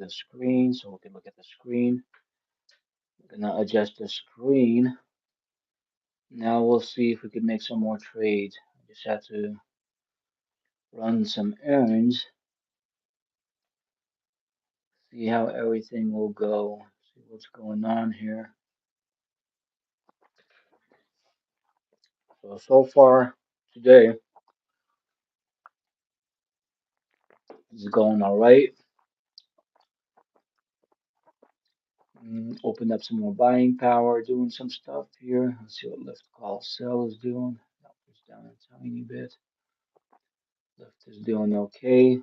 the screen so we can look at the screen. We're gonna adjust the screen. Now we'll see if we can make some more trades. I just have to run some errands, see how everything will go, see what's going on here. So far today is going all right. Opened up some more buying power, doing some stuff here. Let's see what lift call sell is doing. That was down a tiny bit. Lift is doing okay.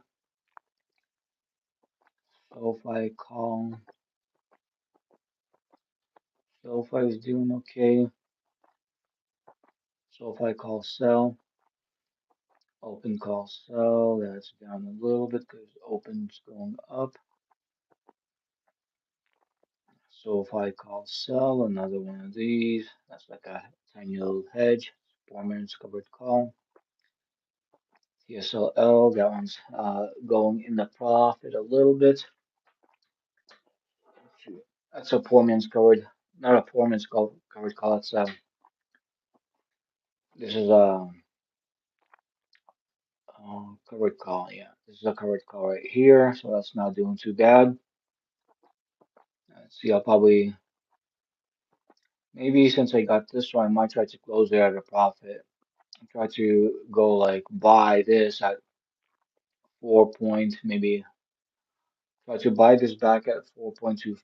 SoFi call. SoFi is doing okay. SoFi call sell. Open call sell. That's down a little bit because open's going up. SoFi call sell. Another one of these. That's like a tiny little hedge. 4 minutes covered call. TSLL, that one's going in the profit a little bit. That's a poor man's covered, not a poor man's covered call. It's this is a covered call. Yeah, this is a covered call right here, so that's not doing too bad. Let's see, I'll probably maybe since I got this one, I might try to close it at a profit. I'll try to go like buy this at 4 point, maybe try to buy this back at 4.2,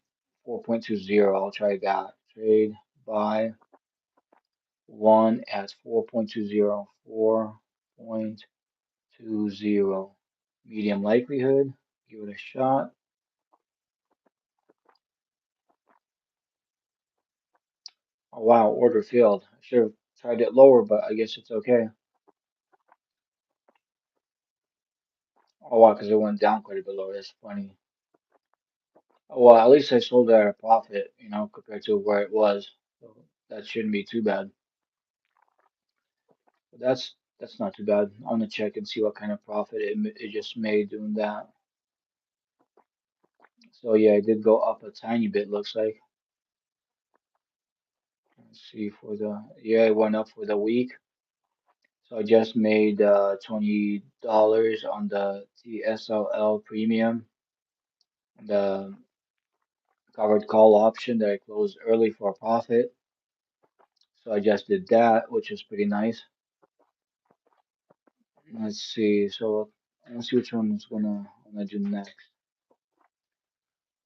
4.20. I'll try that. Trade, buy. One at 4.20, 4.20. Medium likelihood. Give it a shot. Oh wow, order failed. I should have tried it lower, but I guess it's okay. Oh wow, because it went down quite a bit lower. That's funny. Oh, well, at least I sold it at a profit, compared to where it was. So that shouldn't be too bad. But that's not too bad. I'm gonna check and see what kind of profit it just made doing that. So yeah, it did go up a tiny bit, looks like. Let's see for the yeah, it went up for the week. So I just made $20 on the TSLL premium, the covered call option that I closed early for a profit. So I just did that, which is pretty nice. Let's see. So let's see which one is gonna do next.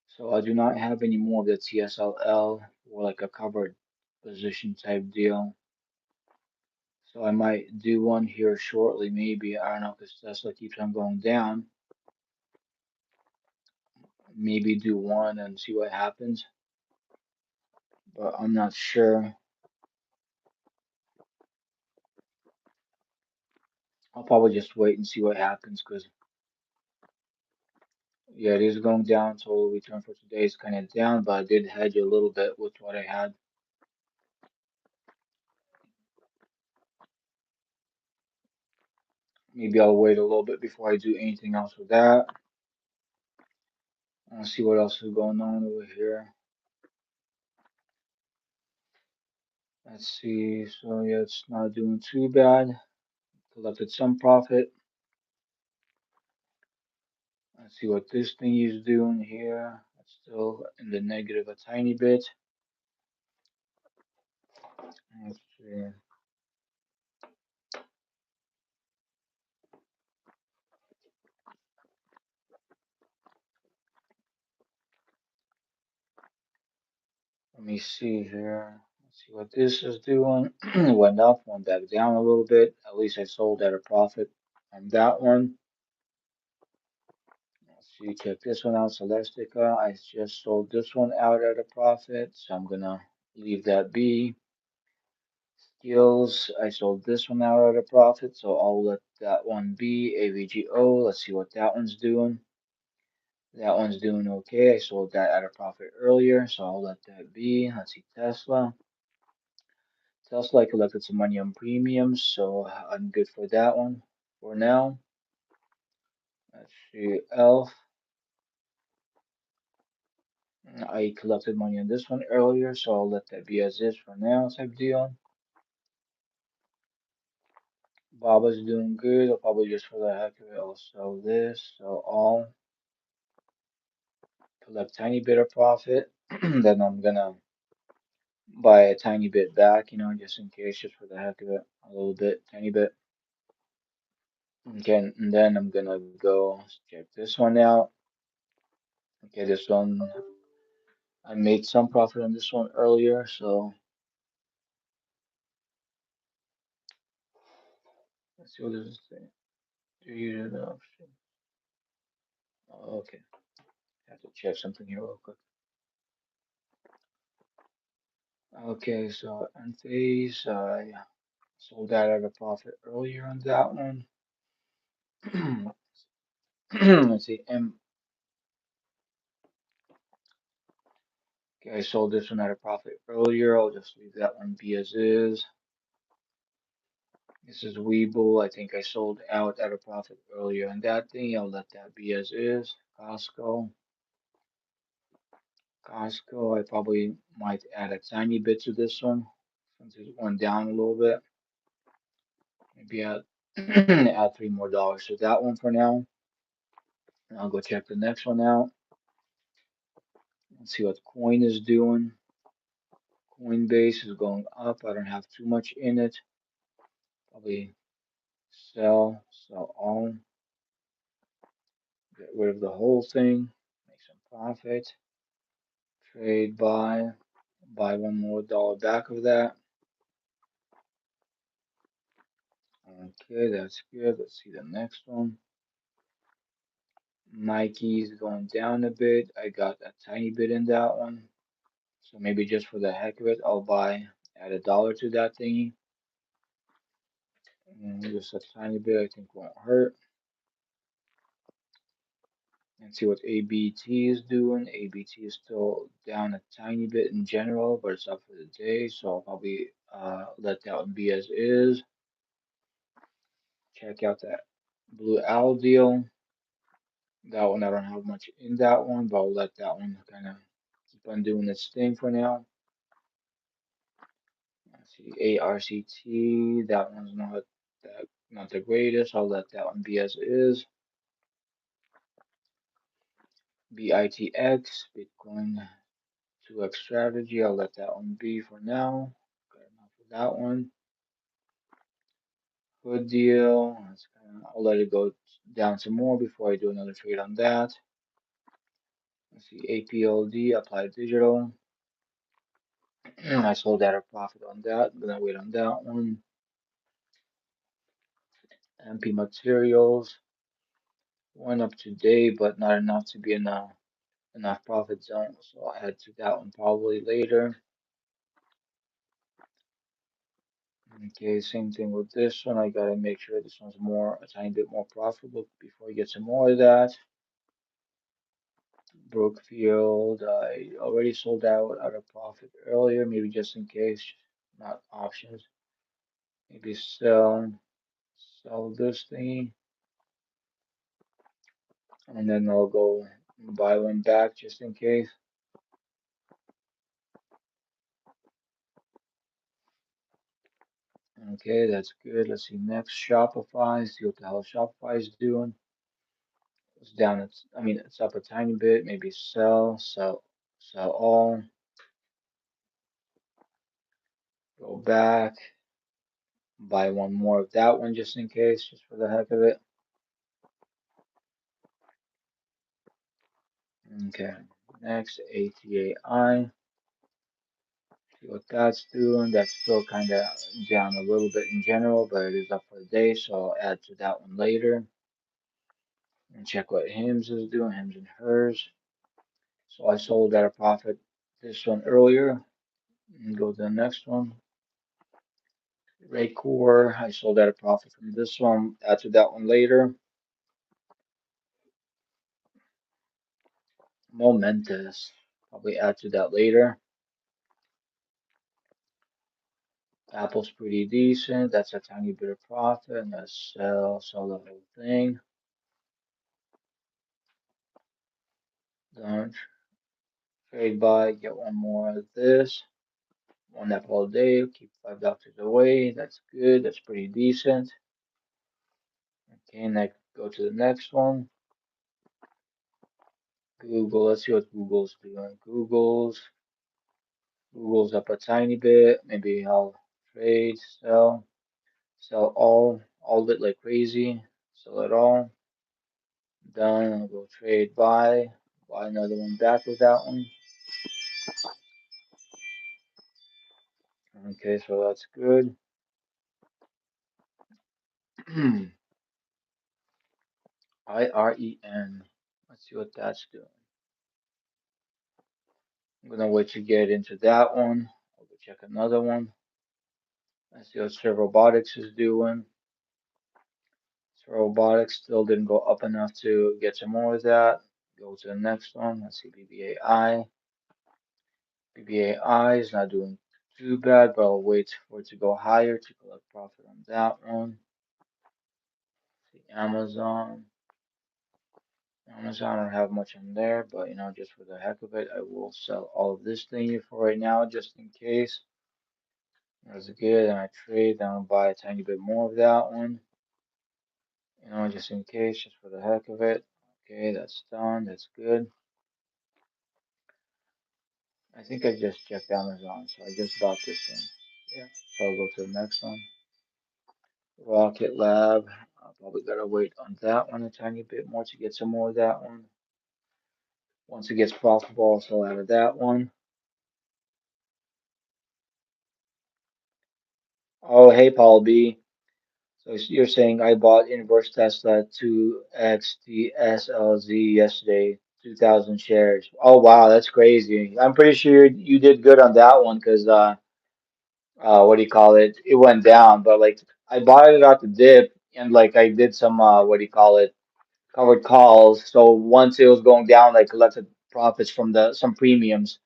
So I do not have any more of the TSLL or like a covered position type deal. So I might do one here shortly, maybe. I don't know, because Tesla keeps on going down. Maybe do one and see what happens. But I'm not sure. I'll probably just wait and see what happens because yeah, it is going down. Total return for today is kind of down, but I did hedge a little bit with what I had. Maybe I'll wait a little bit before I do anything else with that. I'll see what else is going on over here. Let's see. So yeah, it's not doing too bad. Collected some profit. Let's see what this thing is doing here. It's still in the negative a tiny bit. Let's see. Let me see here. Let's see what this is doing. Went up, went back down a little bit. At least I sold at a profit on that one. Let's see, check this one out. Celestica. I just sold this one out at a profit, so I'm gonna leave that be. Skills. I sold this one out at a profit, so I'll let that one be. AVGO. Let's see what that one's doing. That one's doing okay. I sold that at a profit earlier, so I'll let that be. Let's see, Tesla. Tesla, I collected some money on premiums, so I'm good for that one for now. Let's see, Elf. I collected money on this one earlier, so I'll let that be as is for now type deal. Baba's doing good. I'll probably just for the heck of it, I'll sell this, sell all, collect tiny bit of profit. Then I'm gonna buy a tiny bit back, just in case, just for the heck of it, a little bit, tiny bit. Okay, and then I'm gonna go check this one out. Okay, this one, I made some profit on this one earlier, so let's see what this is saying. Do you need an option? Oh, okay, I have to check something here real quick. Okay, so Enphase, I sold that at a profit earlier on that one. Let's see, okay, I sold this one at a profit earlier. I'll just leave that one be as is. This is Weeble. I think I sold out at a profit earlier on that thing. I'll let that be as is. Costco. Costco, I probably might add a tiny bit to this one since it went down a little bit. Maybe add add $3 more to that one for now. And I'll go check the next one out. Let's see what Coin is doing. Coinbase is going up. I don't have too much in it. Probably sell all, get rid of the whole thing, make some profit, trade, buy $1 more back of that. Okay, that's good. Let's see the next one. Nike is going down a bit. I got a tiny bit in that one. So maybe just for the heck of it, I'll add $1 to that thingy. And just a tiny bit, I think won't hurt. And see what ABT is doing. ABT is still down a tiny bit in general, but it's up for the day. So I'll probably let that one be as is. Check out that Blue Owl deal. That one, I don't have much in that one, but I'll let that one kind of keep on doing its thing for now. Let's see, ARCT, that one's not the greatest. I'll let that one be as is. BITX, Bitcoin 2x strategy, I'll let that one be for now. Got enough of that one. Good deal. I'll let it go down some more before I do another trade on that. Let's see, APLD, Applied Digital. I sold at a profit on that. I'm gonna wait on that one. MP Materials went up today, but not enough to be in enough profit zone. So I'll add to that one probably later. Okay, same thing with this one. I gotta make sure this one's a tiny bit more profitable before I get some more of that. Brookfield, I already sold out at a profit earlier, maybe just in case, not options. Maybe sell this thing, and then I'll go buy one back just in case. Okay, that's good. Let's see next Shopify. See what the hell Shopify is doing. It's down. It's up a tiny bit. Maybe sell all. Go back. Buy one more of that one just in case, just for the heck of it. Okay. Next, ATAI. See what that's doing. That's still kind of down a little bit in general, but it is up for the day, so I'll add to that one later. And check what HIMS is doing, HIMS and hers. So I sold at a profit this one earlier. And go to the next one. Raycor, I sold at a profit from this one. Add to that one later. Momentous, probably add to that later. Apple's pretty decent. That's a tiny bit of profit. And let's sell the whole thing. Done. Trade buy, get one more of this. One nap all day, keep $5 away. That's good. That's pretty decent. Okay, next go to the next one. Google. Let's see what Google's doing. Google's up a tiny bit. Maybe I'll trade, sell all of it like crazy. Sell it all. Done. I'll go trade buy another one back with that one. Okay, so that's good. IREN. Let's see what that's doing. I'm gonna wait to get into that one. I'll go check another one. Let's see what Serve Robotics is doing. Serve Robotics still didn't go up enough to get some more of that. Go to the next one. Let's see BBAI. BBAI is not doing too bad, but I'll wait for it to go higher to collect profit on that one. See Amazon. Amazon, I don't have much in there, but just for the heck of it, I will sell all of this thing for right now, just in case. That's good, and I trade, then I'll buy a tiny bit more of that one, just in case, just for the heck of it. Okay, that's done, that's good. I think I just checked Amazon, so I just bought this one. Yeah, so I'll go to the next one. Rocket Lab, I'll probably gotta wait on that one a tiny bit more to get some more of that one. Once it gets profitable, I'll sell out of that one. Oh, hey, Paul B. So you're saying I bought Inverse Tesla 2XTSLZ yesterday, 2,000 shares. Oh wow, that's crazy. I'm pretty sure you did good on that one because what do you call it? It went down, but like I bought it at the dip and like I did some what do you call it? Covered calls. So once it was going down, I collected profits from the some premiums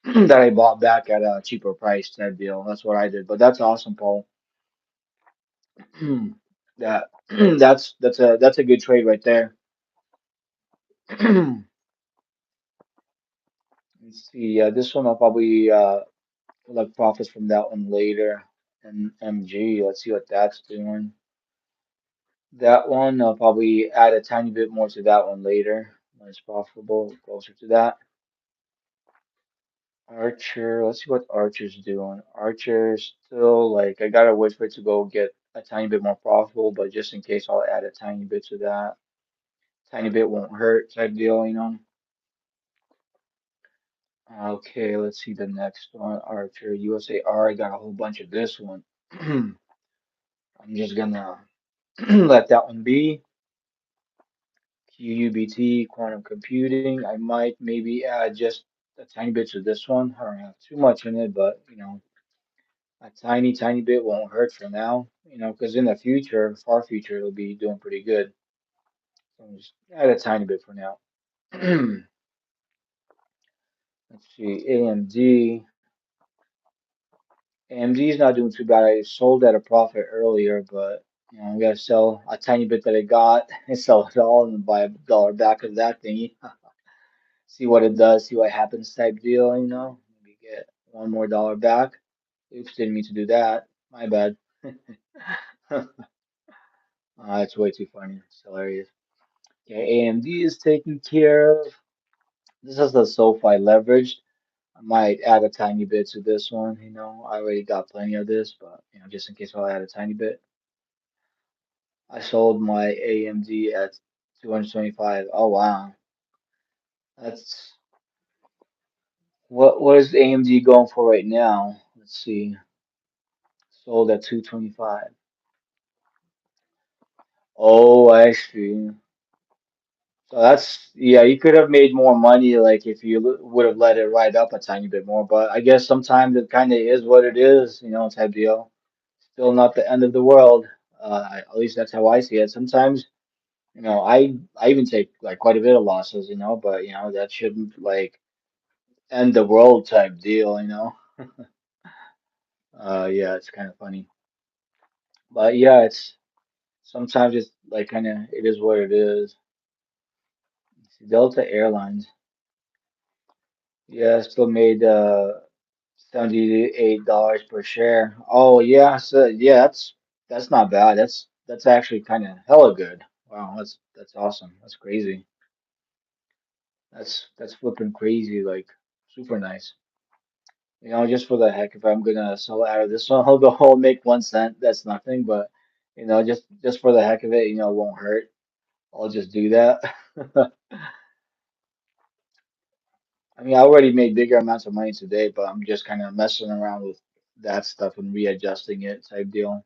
that I bought back at a cheaper price type deal. That's what I did. But that's awesome, Paul. That that's a good trade right there. Let's see. This one I'll probably collect profits from that one later. And MG, let's see what that's doing. That one I'll probably add a tiny bit more to that one later when it's profitable, closer to that. Archer, let's see what Archer's doing. Archer's still like I gotta wait for it to go get a tiny bit more profitable, but just in case I'll add a tiny bit to that. Tiny bit won't hurt type deal. Okay, let's see the next one. Archer, USAR. I got a whole bunch of this one. I'm just gonna let that one be. QUBT, quantum computing. I might maybe add just a tiny bit to this one. I don't have too much in it, but a tiny, tiny bit won't hurt for now. Because in the future, far future, it'll be doing pretty good. So I'm just add a tiny bit for now. Let's see, AMD. AMD is not doing too bad. I sold at a profit earlier, but we gotta sell a tiny bit that I got and sell it all and buy $1 back of that thingy. See what it does, see what happens type deal. Maybe get one more dollar back. Oops, didn't mean to do that. My bad. It's way too funny. It's hilarious. Okay, AMD is taken care of. This is the SoFi leveraged. I might add a tiny bit to this one. I already got plenty of this, but just in case I'll add a tiny bit. I sold my AMD at 225. Oh wow. That's what is AMD going for right now? Let's see. Sold at 225. Oh, I see. So that's yeah, you could have made more money like if you would have let it ride up a tiny bit more, but I guess sometimes it kind of is what it is, type deal. Still not the end of the world. At least that's how I see it. Sometimes, I even take like quite a bit of losses, but that shouldn't like end the world type deal. Yeah, it's kind of funny. But yeah, it's sometimes it's like kind of it is what it is. Delta Airlines. Yeah, I still made $78 per share. Oh yeah, so yeah, that's not bad. That's actually kind of hella good. Wow, that's awesome. That's crazy. That's flipping crazy, like super nice. Just for the heck, if I'm gonna sell out of this one, I'll go I'll make 1 cent. That's nothing, but just for the heck of it, it won't hurt. I'll just do that. I mean, I already made bigger amounts of money today, but I'm just kind of messing around with that stuff and readjusting it type deal.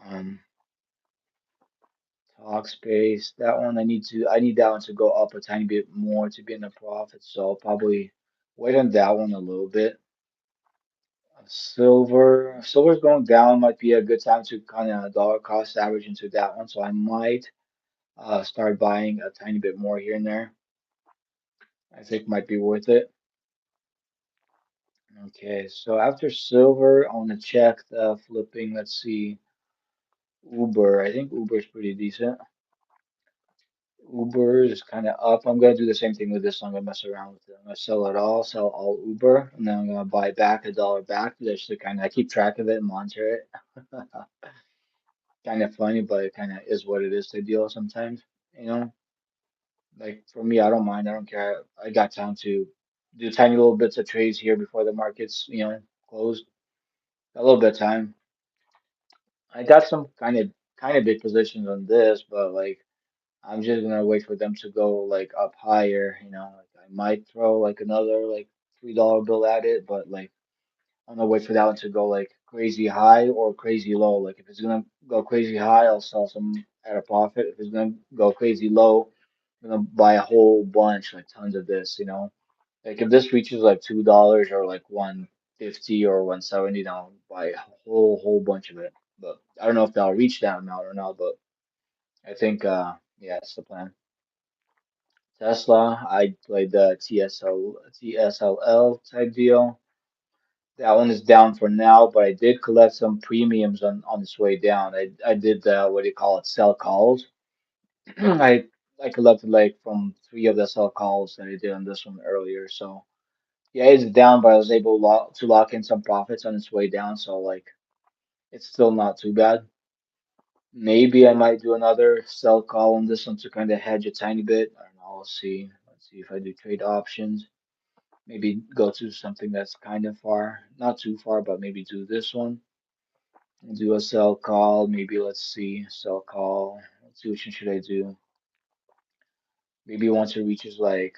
Um, Talk space. That one I need that one to go up a tiny bit more to be in the profit. So I'll probably wait on that one a little bit. Silver's going down might be a good time to kind of dollar cost average into that one. So I might start buying a tiny bit more here and there. I think might be worth it. Okay, so after silver, I want to check the flipping. Let's see, Uber. I think Uber is pretty decent. Uber is kind of up. I'm gonna do the same thing with this. I'm gonna mess around with it. I'm gonna sell all Uber, and then I'm gonna buy back $1 back just to kind of keep track of it and monitor it. Kind of funny, but it kind of is what it is to deal sometimes. You know, like for me, I don't mind. I don't care. I got time to do tiny little bits of trades here before the markets, closed. A little bit of time. I got some kind of big positions on this, but like I'm just gonna wait for them to go like up higher. Like I might throw like another like $3 bill at it, but like I'm gonna wait for that one to go like crazy high or crazy low. Like if it's gonna go crazy high, I'll sell some at a profit. If it's gonna go crazy low, I'm gonna buy a whole bunch, like tons of this. Like if this reaches like $2 or like 150 or 170, then I'll buy a whole bunch of it. But I don't know if they'll reach that amount or not, but I think yeah, that's the plan. Tesla, I played the TSLL type deal. That one is down for now, but I did collect some premiums on its way down. I did the what do you call it, sell calls. I collected like from three of the sell calls that I did on this one earlier. So yeah, it's down, but I was able to lock in some profits on its way down. So like it's still not too bad. Maybe I might do another sell call on this one to kind of hedge a tiny bit. I don't know. I'll see. Let's see if I do trade options. Maybe go to something that's kind of far, not too far, but maybe do this one. Do a sell call. Maybe let's see, sell call. Let's see which one should I do. Maybe once it reaches like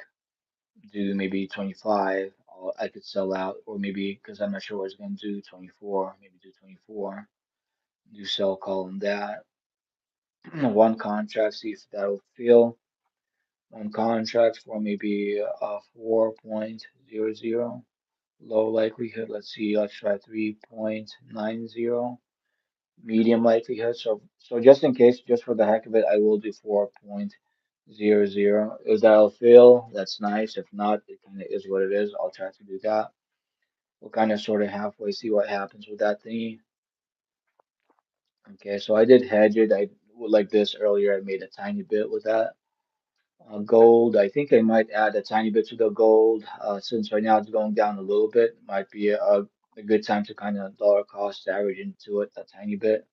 do maybe 25, I could sell out, or maybe because I'm not sure what it's gonna do 24. Maybe do 24. Do sell call on that. One contract, see if that'll fill. One contract for maybe 4.00. Low likelihood. Let's see. Let's try 3.90. Medium likelihood. So just in case, just for the heck of it, I will do 4.00. If that'll fail, that's nice. If not, it kind of is what it is. I'll try to do that. We'll kind of sort of halfway see what happens with that thingy. Okay, so I did hedge it. I like this earlier. I made a tiny bit with that. Gold, I think I might add a tiny bit to the gold. Since right now it's going down a little bit, might be a good time to kind of dollar cost average into it a tiny bit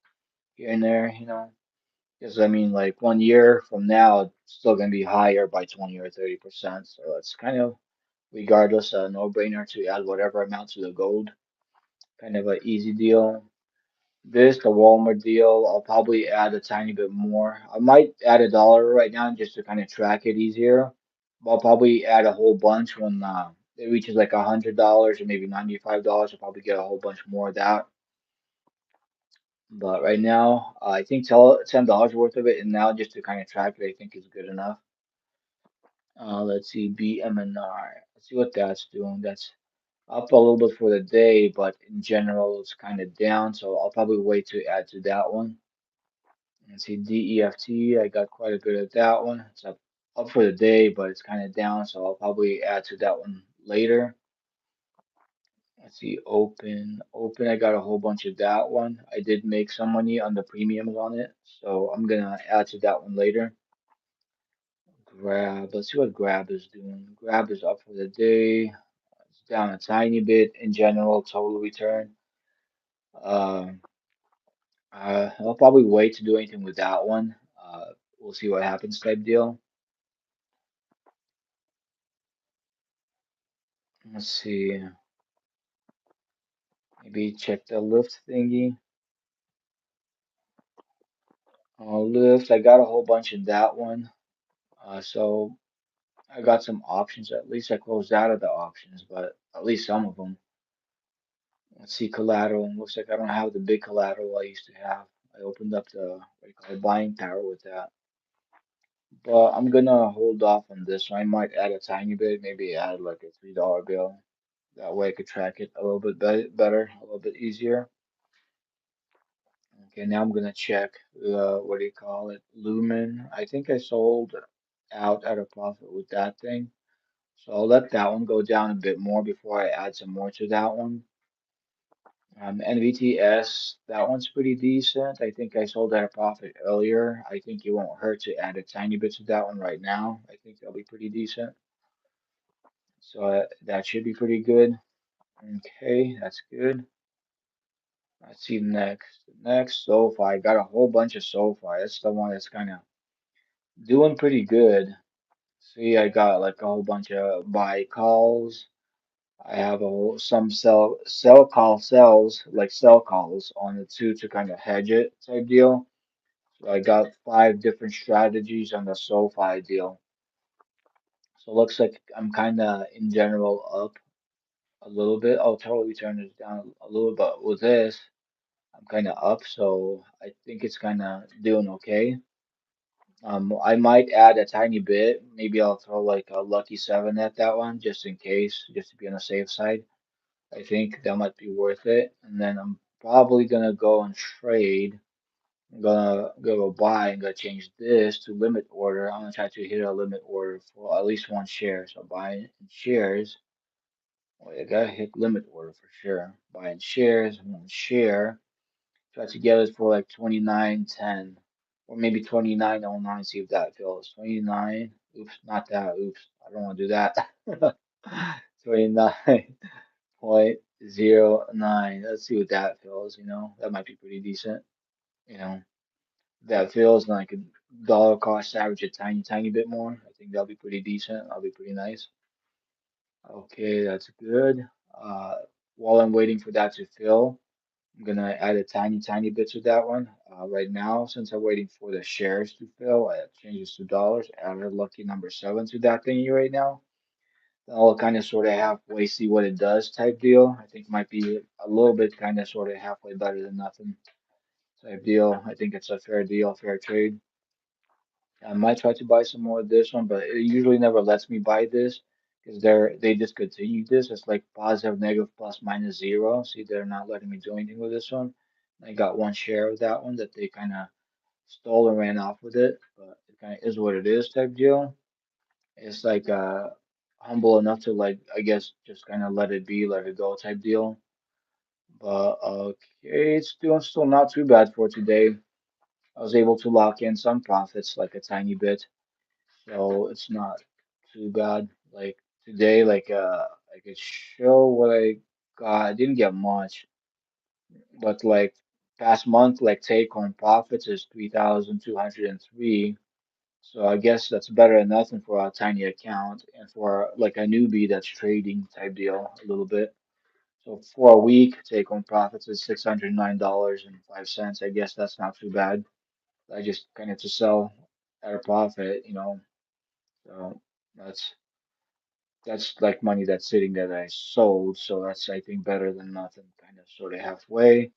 here and there. Because I mean, like 1 year from now, it's still going to be higher by 20 or 30%. So it's kind of, regardless, a no-brainer to add whatever amount to the gold. Kind of an easy deal. The Walmart deal, I'll probably add a tiny bit more. I might add $1 right now just to kind of track it easier. But I'll probably add a whole bunch when it reaches like $100 or maybe $95. I'll probably get a whole bunch more of that. But right now, I think $10 worth of it, and now just to kind of track it, I think is good enough. Let's see, BMNR. Let's see what that's doing. That's up a little bit for the day, but in general, it's kind of down. So I'll probably wait to add to that one. Let's see, DEFT. I got quite a bit of that one. It's up for the day, but it's kind of down. So I'll probably add to that one later. Let's see, open. I got a whole bunch of that one. I did make some money on the premiums on it, so I'm gonna add to that one later. Grab. Let's see what Grab is doing. Grab is up for the day. It's down a tiny bit in general, total return. Um, I'll probably wait to do anything with that one. We'll see what happens type deal. Let's see. Maybe check the lift thingy. Lift. I got a whole bunch in that one. So I got some options. At least I closed out of the options, but at least some of them. Let's see collateral. Looks like I don't have the big collateral I used to have. I opened up the what do you call it, buying power with that. But I'm gonna hold off on this one. I might add a tiny bit, maybe add like a $3 bill. That way I could track it a little bit better, a little bit easier. Okay, now I'm gonna check what do you call it? Lumen. I think I sold out at a profit with that thing. So I'll let that one go down a bit more before I add some more to that one. NVTS, that one's pretty decent. I think I sold at a profit earlier. I think it won't hurt to add a tiny bit to that one right now. I think that'll be pretty decent. So that should be pretty good. Okay, that's good. Let's see next. Next, SoFi. I got a whole bunch of SoFi. That's the one that's kind of doing pretty good. See, I got like a whole bunch of buy calls. I have some sell call sells like sell calls on the two to kind of hedge it type deal. So I got five different strategies on the SoFi deal. So it looks like I'm kind of in general up a little bit. Oh, total return is down a little bit with this. I'm kind of up, so I think it's kind of doing okay. I might add a tiny bit. Maybe I'll throw like a lucky seven at that one just in case, just to be on the safe side. I think that might be worth it. And then I'm probably gonna go and trade. I'm gonna go buy and gonna change this to limit order. I'm gonna try to hit a limit order for at least one share. So buying shares. Well, I gotta hit limit order for sure. Buying shares, one share. Try to get it for like 29.10 or maybe 29.09. See if that fills. 29. Oops, not that. Oops, I don't want to do that. 29.09. Let's see what that feels, That might be pretty decent, you know. That feels like a dollar cost average a tiny, tiny bit more. I think that'll be pretty decent. That'll be pretty nice. Okay, that's good. Uh, while I'm waiting for that to fill, I'm gonna add a tiny, tiny bit to that one. Right now, since I'm waiting for the shares to fill, I changes to dollars. Add a lucky number seven to that thingy right now. I'll kind of sort of halfway see what it does type deal. I think might be a little bit kind of sort of halfway better than nothing type deal. I think it's a fair deal, fair trade. I might try to buy some more of this one, but it usually never lets me buy this because they discontinued this. It's like positive, negative, plus, minus zero. See, they're not letting me do anything with this one. I got one share of that one that they kind of stole and ran off with it, but it kind of is what it is type deal. It's like humble enough to like I guess just kind of let it be, let it go type deal. But okay, it's still not too bad for today. I was able to lock in some profits, like a tiny bit, so it's not too bad. Like today, I could show what I got. I didn't get much, but like past month, like take home profits is 3,203. So I guess that's better than nothing for a tiny account and for like a newbie that's trading type deal a little bit. So for a week, take home profits is $609.05. I guess that's not too bad. I just kind of to sell at a profit. So that's that's like money that's sitting there that I sold. So that's I think better than nothing, kind of sort of halfway.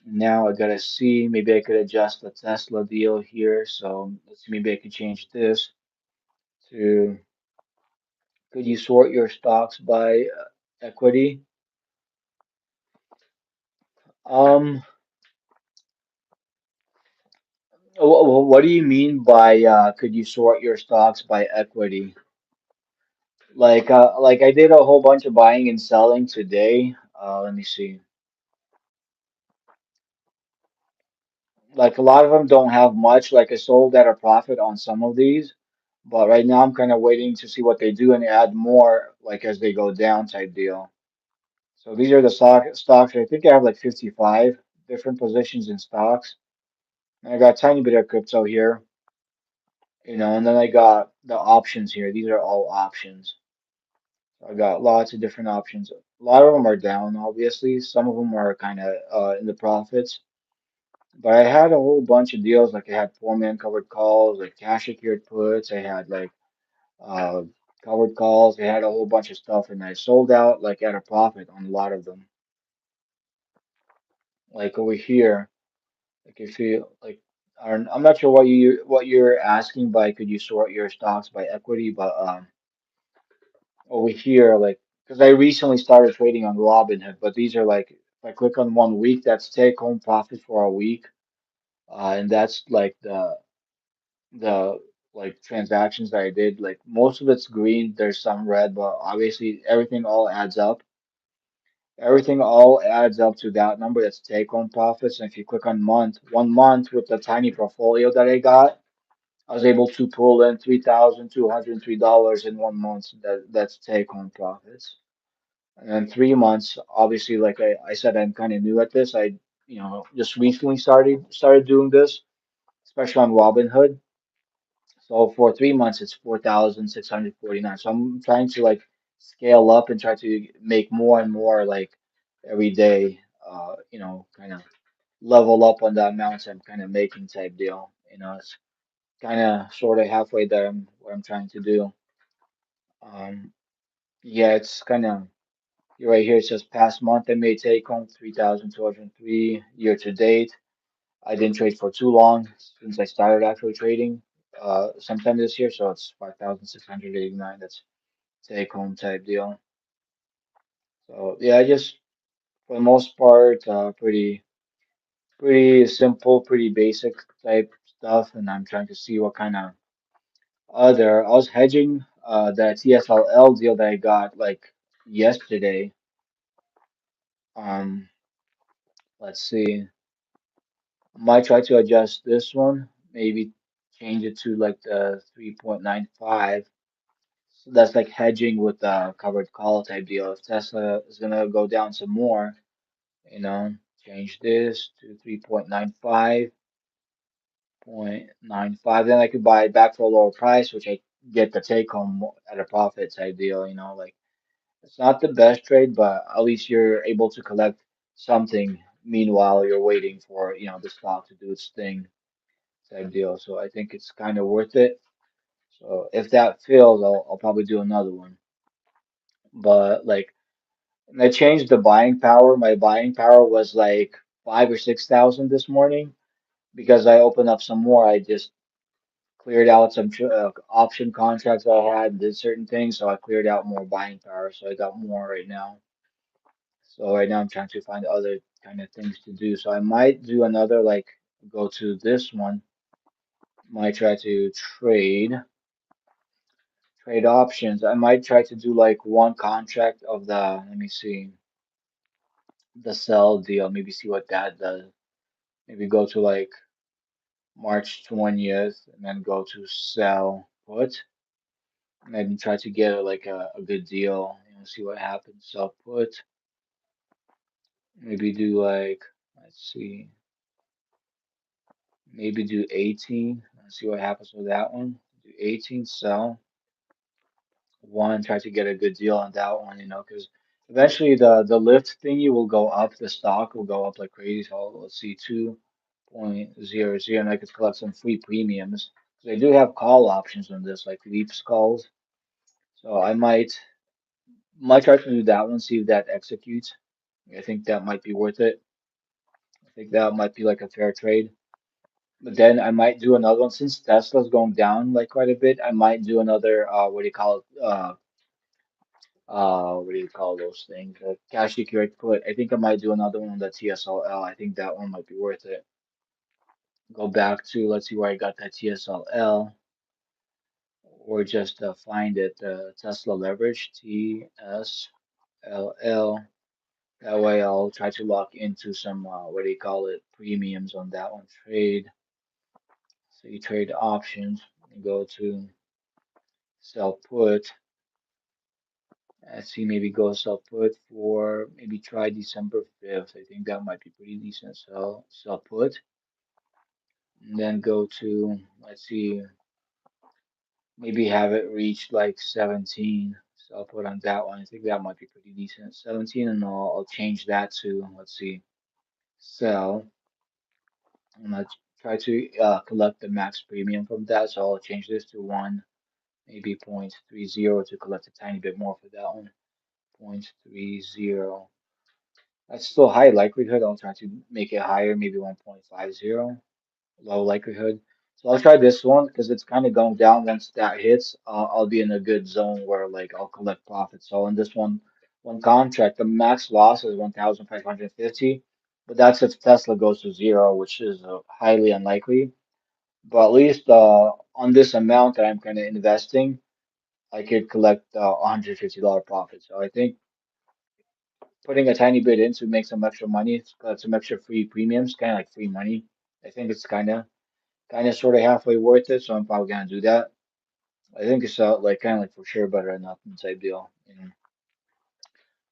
Now I gotta see, maybe I could adjust the Tesla deal here. So let's see, maybe I could change this to could you sort your stocks by equity? Um, what do you mean by could you sort your stocks by equity? Like I did a whole bunch of buying and selling today. Let me see. Like a lot of them don't have much. Like I sold at a profit on some of these, But right now I'm kind of waiting to see what they do and add more like as they go down type deal. So these are the stocks. I think I have like 55 different positions in stocks. And I got a tiny bit of crypto here, and then I got the options here. These are all options. So I got lots of different options. A lot of them are down, obviously. Some of them are kind of in the profits. But I had a whole bunch of deals. Like I had four-man covered calls, like cash secured puts. I had like uh, covered calls. I had a whole bunch of stuff, and I sold out like at a profit on a lot of them. Like over here, like if you like, I'm not sure what you're asking by could you sort your stocks by equity, but over here, like, because I recently started trading on Robinhood, but these are like, if I click on 1 week, that's take home profit for a week, and that's like the like transactions that I did. Like most of it's green, there's some red, but obviously everything all adds up. Everything all adds up to that number that's take home profits. And if you click on month, 1 month with the tiny portfolio that I got, I was able to pull in $3,203 in 1 month. That's take home profits. And then 3 months, obviously, like I said, I'm kind of new at this. Just recently started doing this, especially on Robinhood. So for 3 months, it's 4,649. So I'm trying to like scale up and try to make more and more like every day, kind of level up on the amounts I'm kind of making type deal. It's kind of sort of halfway there what I'm trying to do. Um, yeah, it's kind of right here. It says past month I made take home 3,203 year to date. I didn't trade for too long since I started actually trading sometime this year, so it's 5,689. That's take home type deal. So yeah, I just for the most part, pretty simple, pretty basic type stuff, and I'm trying to see what kind of other. I was hedging that TSLL deal that I got like yesterday. Um, let's see. I might try to adjust this one, maybe change it to like the 3.95. So that's like hedging with a covered call type deal. If Tesla is gonna go down some more, you know, change this to 3.95, then I could buy it back for a lower price, which I get the take home at a profit type deal, like it's not the best trade, but at least you're able to collect something meanwhile you're waiting for, the stock to do its thing type deal. So I think it's kind of worth it. So if that fails, I'll probably do another one. But like, and I changed the buying power. My buying power was like 5 or 6 thousand this morning because I opened up some more. I just cleared out some option contracts I had, did certain things, so I cleared out more buying power. So I got more right now. So right now I'm trying to find other kind of things to do. So I might do another like go to this one. Might try to trade options. I might try to do like one contract of the, let me see, the sell deal. Maybe see what that does. Maybe go to like March 20th and then go to sell put. Maybe try to get like a good deal. See what happens. Sell put. Maybe do like, let's see, maybe do 18. Let's see what happens with that one. Do 18, sell one, try to get a good deal on that one, because eventually the lift thingy will go up, the stock will go up like crazy. So let's see, 2.00, and I could collect some free premiums. They do have call options on this, like leaps calls. So I might try to do that one, see if that executes. I think that might be worth it. I think that might be like a fair trade. But then I might do another one since Tesla's going down like quite a bit. I might do another what do you call it? What do you call those things? Cash secured put. I think I might do another one on the TSLL. I think that one might be worth it. Go back to, let's see where I got that TSLL, or just find it. Tesla leverage TSLL. That way I'll try to lock into some what do you call it? Premiums on that one. Trade. So you trade options. You go to. sell put. Let's see, maybe go sell put for maybe try December 5th. I think that might be pretty decent. Sell put, and then go to, let's see, maybe have it reach like 17. So I'll put on that one. I think that might be pretty decent. 17, and I'll change that to, let's see, sell. And I'll try to collect the max premium from that. So I'll change this to one, maybe 0.30 to collect a tiny bit more for that one. 0.30. That's still high likelihood. I'll try to make it higher, maybe 1.50. Low likelihood. So I'll try this one because it's kind of going down. Once that hits, I'll be in a good zone where like I'll collect profits. So in this one contract, the max loss is 1,550, but that's if Tesla goes to zero, which is highly unlikely. But at least on this amount that I'm kind of investing, I could collect $150 profit. So I think putting a tiny bit in to make some extra money, some extra free premiums, kind of like free money. I think it's kind of sort of halfway worth it, so I'm probably gonna do that. I think it's like kind of like for sure better than nothing type deal, you know.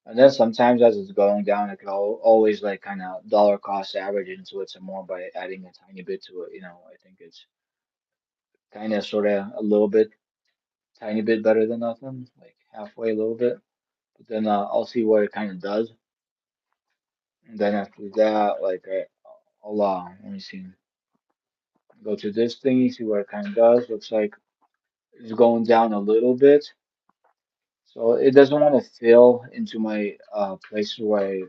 And then sometimes as it's going down, I could always like kind of dollar cost average into it some more by adding a tiny bit to it, you know. I think it's kind of sort of a little bit, tiny bit better than nothing, like halfway a little bit. But then I'll see what it kind of does, and then after that, like I'll let me see, go to this thingy, see what it kind of does. Looks like it's going down a little bit. So it doesn't want to fill into my place where I,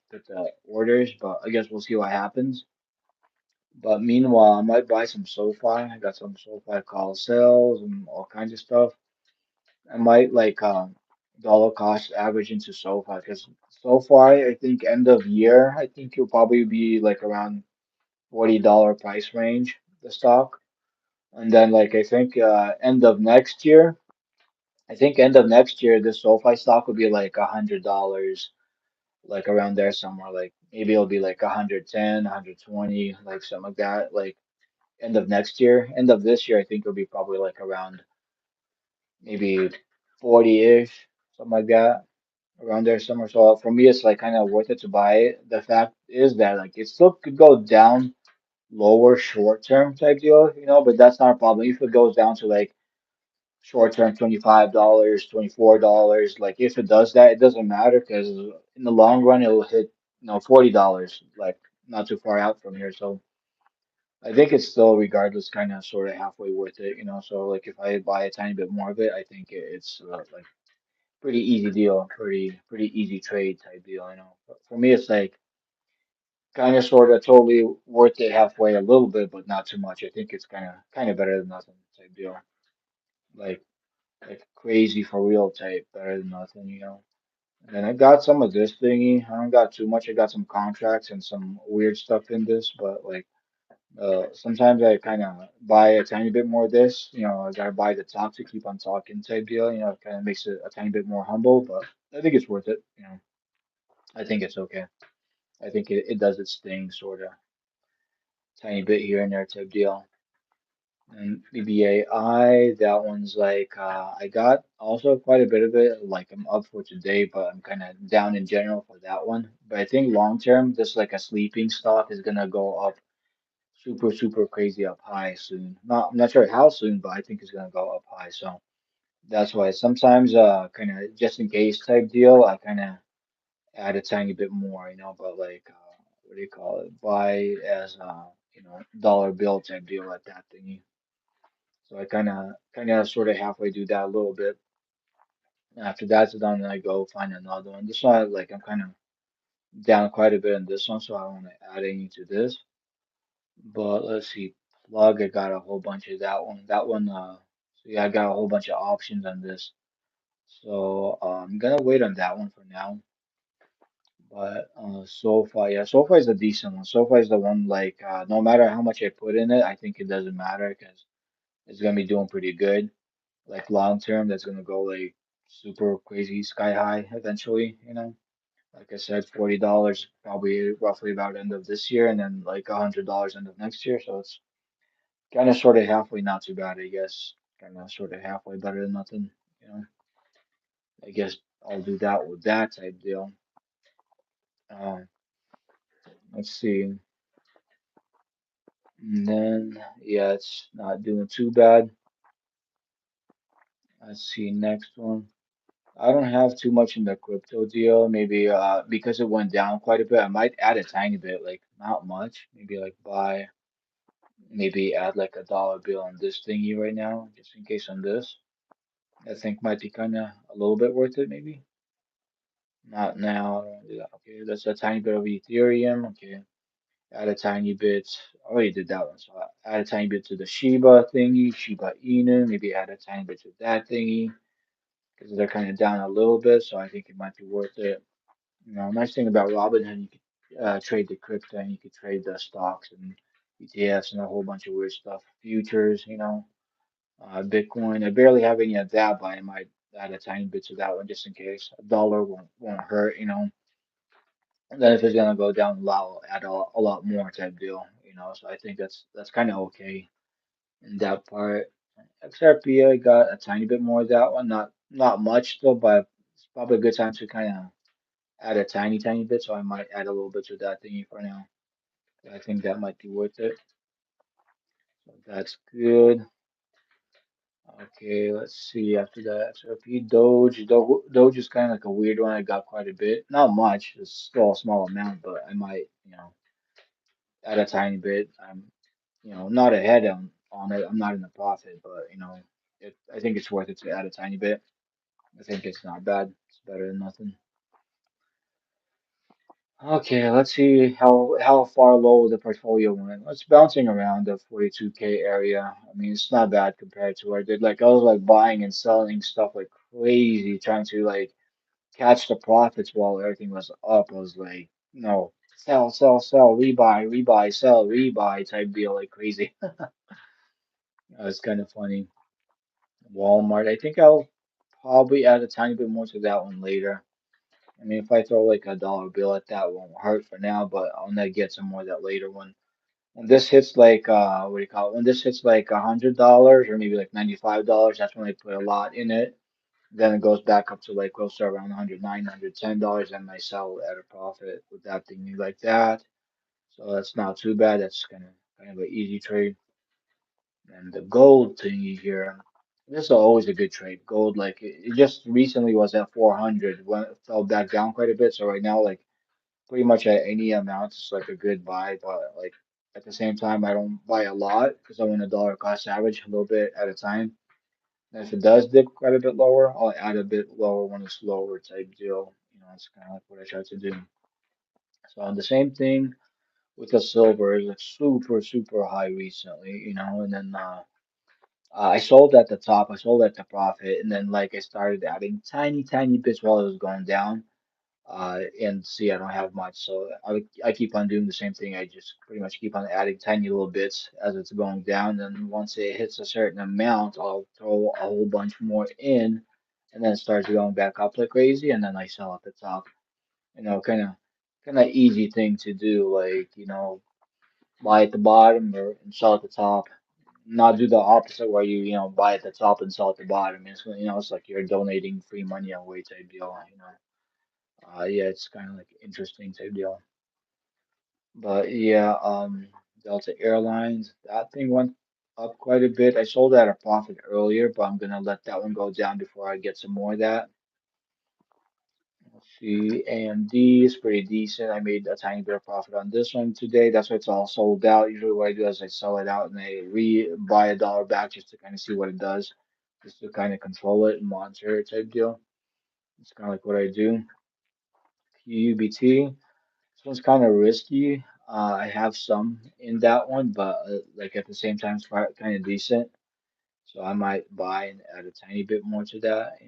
put the orders, but I guess we'll see what happens. But meanwhile, I might buy some SoFi. I got some SoFi call sales and all kinds of stuff. I might like dollar cost average into SoFi because SoFi, I think end of year, I think it'll probably be like around $40 price range, the stock. And then like I think end of next year. I think end of next year, the SoFi stock will be like $100, like around there somewhere. Like maybe it'll be like 110, 120, like something like that. Like end of next year, end of this year, I think it'll be probably like around maybe 40-ish, something like that, around there somewhere. So for me, it's like kind of worth it to buy it. The fact is that like it still could go down lower short term type deal, but that's not a problem. If it goes down to like short term $25, $24. Like if it does that, it doesn't matter because in the long run it'll hit, $40, like not too far out from here. So I think it's still regardless kind of sort of halfway worth it. So like if I buy a tiny bit more of it, I think it's like pretty easy deal, pretty easy trade type deal. But for me, it's like kind of sort of totally worth it halfway a little bit, but not too much. I think it's kind of better than nothing type deal. Like crazy for real type, better than nothing. And I got some of this thingy. I don't got too much. I got some contracts and some weird stuff in this, but like sometimes I kind of buy a tiny bit more of this. I gotta buy the talk to keep on talking type deal. It kind of makes it a tiny bit more humble, but I think it's worth it. I think it's okay. I think it does its thing, sort of tiny bit here and there type deal. And BBAI, that one's like I got also quite a bit of it. Like I'm up for today, but I'm kind of down in general for that one. But I think long term, just like a sleeping stock is gonna go up super super crazy up high soon. I'm not sure how soon, but I think it's gonna go up high. So that's why sometimes kind of just in case type deal, I kind of add a tiny bit more. But like what do you call it? Buy as dollar bill type deal like that thingy. So I kind of sort of halfway do that a little bit. After that's done, then I go find another one. This one, like I'm kind of down quite a bit in this one, so I want to add any to this. But let's see, plug. I got a whole bunch of that one. That one, so yeah, I got a whole bunch of options on this. So I'm gonna wait on that one for now. But SoFi, yeah, SoFi is a decent one. SoFi is the one like no matter how much I put in it, I think it doesn't matter because it's gonna be doing pretty good. Like long term, that's gonna go like super crazy sky high eventually. Like I said, $40 probably roughly about end of this year, and then like $100 end of next year. So it's kind of sort of halfway, not too bad, I guess. kind of sort of halfway better than nothing. You know, I guess I'll do that with that type deal. Um, let's see. And then, yeah, it's not doing too bad. Let's see, next one. I don't have too much in the crypto deal. Maybe because it went down quite a bit, I might add a tiny bit, like not much. Maybe like buy, maybe add like a dollar bill on this thingy right now, just in case on this. I think might be kind of a little bit worth it, maybe. Not now. I don't wanna do that. Okay, that's a tiny bit of Ethereum. Okay, add a tiny bit. I already did that one, so I add a tiny bit to the Shiba thingy, Shiba Inu. Maybe add a tiny bit to that thingy because they're kind of down a little bit, so I think it might be worth it. You know, nice thing about Robinhood, you could trade the crypto and you could trade the stocks and ETFs and a whole bunch of weird stuff, futures, Bitcoin. I barely have any of that, but I might add a tiny bit to that one just in case. A dollar won't hurt. And then if it's gonna go down a lot, I'll add a lot more type deal. So I think that's kind of okay in that part. XRP, I got a tiny bit more of that one, not much though, but it's probably a good time to kind of add a tiny bit. So I might add a little bit to that thingy for now. I think that might be worth it. So that's good. Okay, let's see. After that, XRP, Doge is kind of like a weird one. I got quite a bit, not much. It's still a small amount, but I might, add a tiny bit. I'm, not ahead on it. I'm not in the profit, but I think it's worth it to add a tiny bit. I think it's not bad. It's better than nothing. Okay, let's see how far low the portfolio went. It's bouncing around the 42K area. I mean, it's not bad compared to where I did. Like I was like buying and selling stuff like crazy, trying to like catch the profits while everything was up. I was like, no, sell, sell, sell, rebuy, rebuy, sell, rebuy type deal like crazy. It's kind of funny. Walmart. I think I'll probably add a tiny bit more to that one later. I mean, if I throw like a dollar bill at that, won't hurt for now, but I'll net get some more of that later when this hits like what do you call it? When this hits like $100 or maybe like $95, that's when I put a lot in it. Then it goes back up to like close to around 109, $110, and I sell at a profit with that thing like that. So that's not too bad. That's kind of an easy trade. And the gold thingy here, this is always a good trade. Gold, like it just recently was at 400, went fell back down quite a bit. So right now, like pretty much at any amount, it's like a good buy. But like at the same time, I don't buy a lot because I want a dollar cost average a little bit at a time. And if it does dip quite a bit lower, I'll add a bit lower when it's lower type deal. It's kind of like what I try to do. So on the same thing with the silver, it's like super, super high recently, and then I sold at the top, I sold at the profit, and then like I started adding tiny, tiny bits while it was going down. And see, I don't have much, so I keep on doing the same thing. I just pretty much keep on adding tiny little bits as it's going down. And once it hits a certain amount, I'll throw a whole bunch more in, and then it starts going back up like crazy, and then I sell at the top. Kind of easy thing to do, like buy at the bottom or and sell at the top. Not do the opposite where you buy at the top and sell at the bottom. It's like you're donating free money away type deal. Yeah, it's kind of like interesting type deal. But yeah, Delta Airlines, that thing went up quite a bit. I sold at a profit earlier, but I'm gonna let that one go down before I get some more of that. Let's see, AMD is pretty decent. I made a tiny bit of profit on this one today. That's why it's all sold out. Usually what I do is I sell it out and I re-buy a dollar back just to kind of see what it does, just to kind of control it and monitor it type deal. It's kind of like what I do. UBT. This one's kind of risky. I have some in that one, but like at the same time, it's kind of decent. So I might buy and add a tiny bit more to that.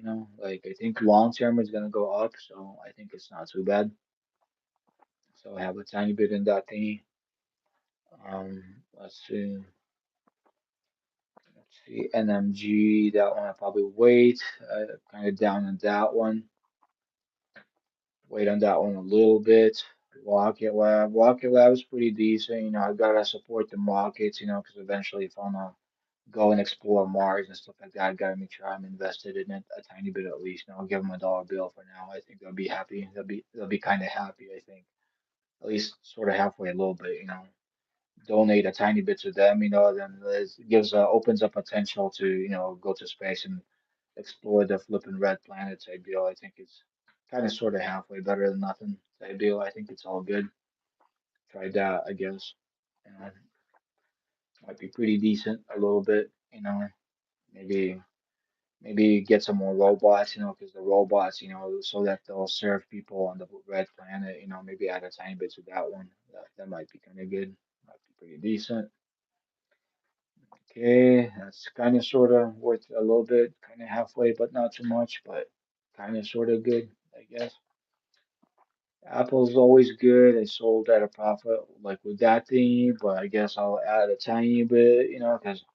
Like I think long term is gonna go up, so I think it's not too bad. So I have a tiny bit in that thingy. Let's see. Let's see. NMG, that one I probably wait. Kind of down on that one. Wait on that one a little bit. Rocket Lab. Rocket Lab is pretty decent. I gotta support the markets, because eventually if I'm go and explore Mars and stuff like that. I gotta make sure I'm invested in it a tiny bit at least. I'll give them a dollar bill for now. I think they'll be happy. They'll be kind of happy. I think at least sort of halfway a little bit. Donate a tiny bit to them. Then it gives opens up potential to go to space and explore the flipping red planet type deal. I think it's kind of sort of halfway better than nothing type deal. I think it's all good. Try that, I guess. You know, might be pretty decent a little bit. Maybe maybe get some more robots. Because the robots, so that they'll serve people on the red planet. Maybe add a tiny bit to that one. That might be kind of good. Might be pretty decent. Okay, that's kind of sort of worth a little bit, kind of halfway, but not too much, but kind of sort of good, I guess. Apple's always good. I sold at a profit, like with that thingy, but I guess I'll add a tiny bit, because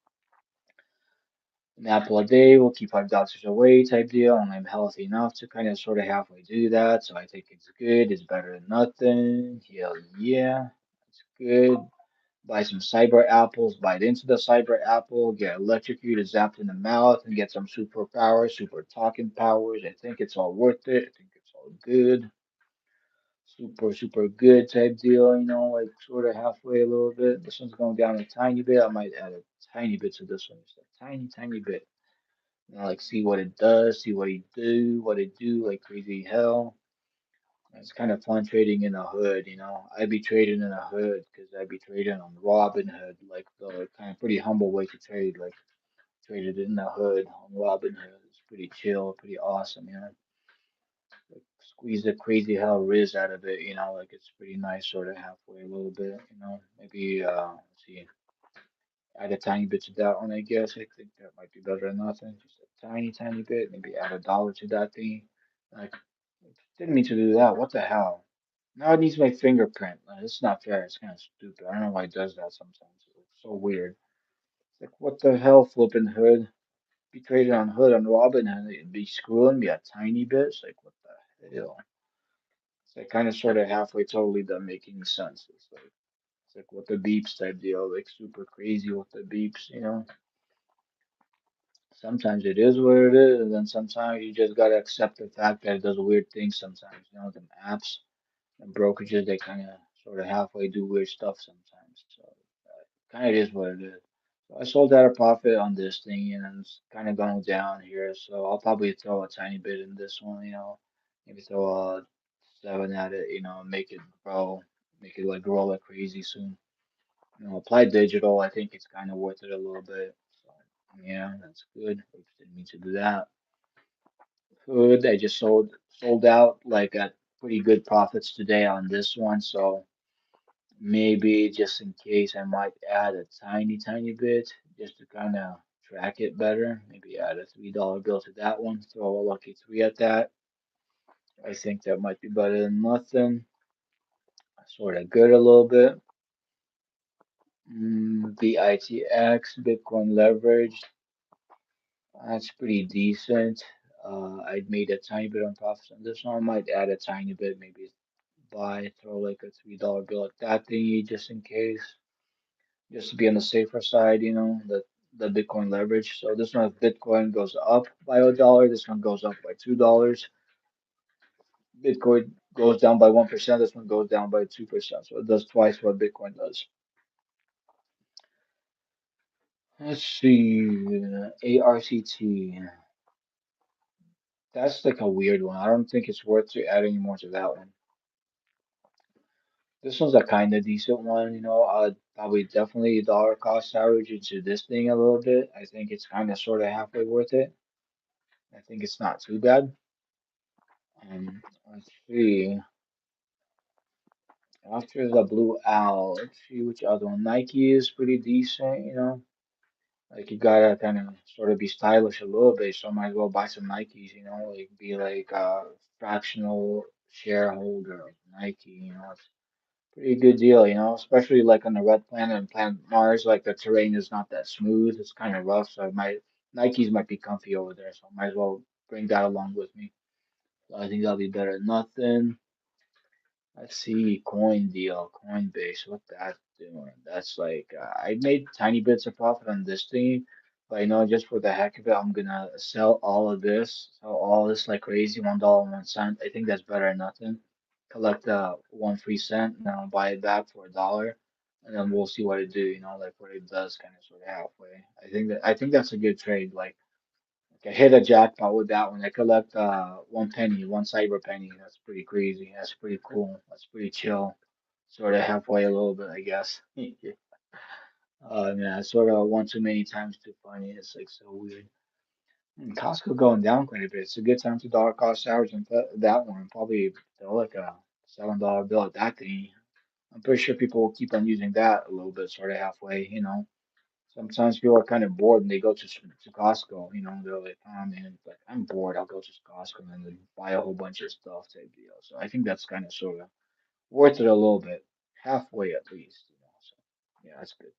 an apple a day will keep $5 away type deal, and I'm healthy enough to kind of sort of halfway do that. So I think it's good. It's better than nothing. Hell yeah, it's good. Buy some cyber apples, bite into the cyber apple, get electrocuted, zapped in the mouth, and get some superpowers, super talking powers. I think it's all worth it. I think it's all good. Super good type deal, like sort of halfway a little bit. This one's going down a tiny bit. I might add a tiny bit to this one, just a tiny bit. Like see what it does, see what it do, like crazy hell. It's kind of fun trading in a hood. I'd be trading in a hood because I'd be trading on Robinhood, like the kind of pretty humble way to trade, like traded in the hood on Robinhood. It's pretty chill, pretty awesome. Like squeeze the crazy hell riz out of it. Like it's pretty nice, sort of halfway a little bit. Maybe let's see, add a tiny bit to that one, I guess. I think that might be better than nothing. Just a tiny bit. Maybe add a dollar to that thing. Like, didn't mean to do that. What the hell? Now it needs my fingerprint. It's not fair. It's kind of stupid. I don't know why it does that sometimes. It's so weird. It's like, what the hell, flipping hood? Be traded on hood on Robin and it'd be screwing me a tiny bit. It's like, what the hell? It's like kind of sort of halfway totally done making sense. It's like what the beeps type deal, like super crazy with the beeps. Sometimes it is what it is, and then sometimes you just gotta accept the fact that it does weird things sometimes. Them apps and brokerages, they kind of sort of halfway do weird stuff sometimes. So kind of is what it is. So I sold at a profit on this thing, and it's kind of going down here. So I'll probably throw a tiny bit in this one. Maybe throw a seven at it. Make it grow, make it like grow like crazy soon. Apply digital. I think it's kind of worth it a little bit. So yeah, that's good. Oops, didn't mean to do that. Good. I just sold out like at pretty good profits today on this one. So maybe just in case, I might add a tiny bit just to kind of track it better. Maybe add a $3 bill to that one. Throw a lucky three at that. I think that might be better than nothing. Sort of good a little bit. BITX, Bitcoin leverage. That's pretty decent. I made a tiny bit on profits on this one. I might add a tiny bit, maybe throw like a $3 bill at that thingy just in case. Just to be on the safer side, the Bitcoin leverage. So this one, if Bitcoin goes up by $1, this one goes up by $2. Bitcoin goes down by 1%, this one goes down by 2%. So it does twice what Bitcoin does. Let's see, ARCT. That's like a weird one. I don't think it's worth to add any more to that one. This one's a kind of decent one. I'd probably definitely dollar cost average into this thing a little bit. I think it's kind of sort of halfway worth it. I think it's not too bad. Let's see. After the Blue Owl, let's see which other one. Nike is pretty decent. Like you gotta kind of sort of be stylish a little bit, so I might as well buy some Nikes. Like be like a fractional shareholder of Nike. It's a pretty good deal. Especially like on the red planet and planet Mars, like the terrain is not that smooth. It's kind of rough, so Nikes might be comfy over there, so I might as well bring that along with me. So I think that'll be better than nothing. Let's see, coin deal, Coinbase, what that's doing. That's like I made tiny bits of profit on this thing. But I know just for the heck of it, I'm gonna sell all this like crazy, $1.01. I think that's better than nothing. Collect 1 free cent, and then I'll buy it back for $1, and then we'll see what it do. Like what it does, kind of sort of halfway. I think that's a good trade. Like I hit a jackpot with that one. I collect 1 penny, 1 cyber penny. That's pretty crazy. That's pretty cool. That's pretty chill. Sort of halfway a little bit, I guess. Yeah, I sort of one too many times too funny. It's like so weird. And Costco going down quite a bit. It's a good time to dollar cost average on that one. Probably throw like a $7 bill at that thing. I'm pretty sure people will keep on using that a little bit, sort of halfway. Sometimes people are kind of bored and they go to Costco. They're like, oh man, like I'm bored. I'll go to Costco and then buy a whole bunch of stuff type deal. So I think that's kind of sort of worth it a little bit, halfway at least. So yeah, that's good.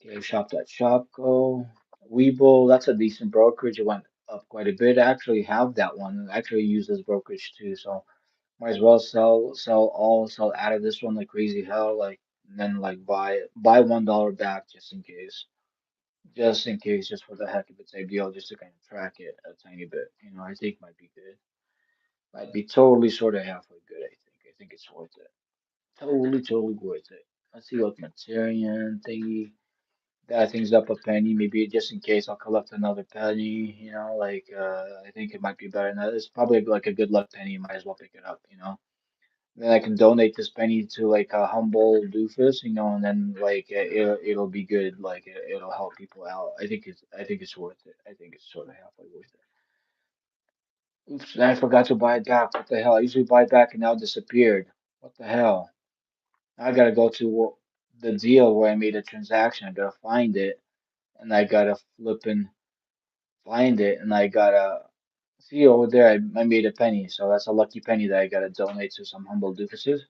Okay, shop.shopco. Webull, that's a decent brokerage. It went up quite a bit. I actually have that one. I actually use this brokerage too, so might as well sell out of this one like crazy hell, like and then like buy $1 back just for the heck of it type deal, just to kind of track it a tiny bit. I think might be good. Might be totally sort of halfway good. I think it's worth it. Totally worth it. Let's see what Materian thingy. That thing's up a penny, maybe just in case I'll collect another penny. Like I think it might be better than that. It's probably like a good luck penny, might as well pick it up. Then I can donate this penny to like a humble doofus, and then like it'll be good, like it'll help people out. I think it's worth it. I think it's sort of halfway worth it. Oops, I forgot to buy it back. What the hell? I usually buy it back and now it disappeared. What the hell? I gotta go to the deal where I made a transaction. I gotta find it and I gotta find it, and I gotta see over there. I made a penny, so that's a lucky penny that I gotta donate to some humble doofuses.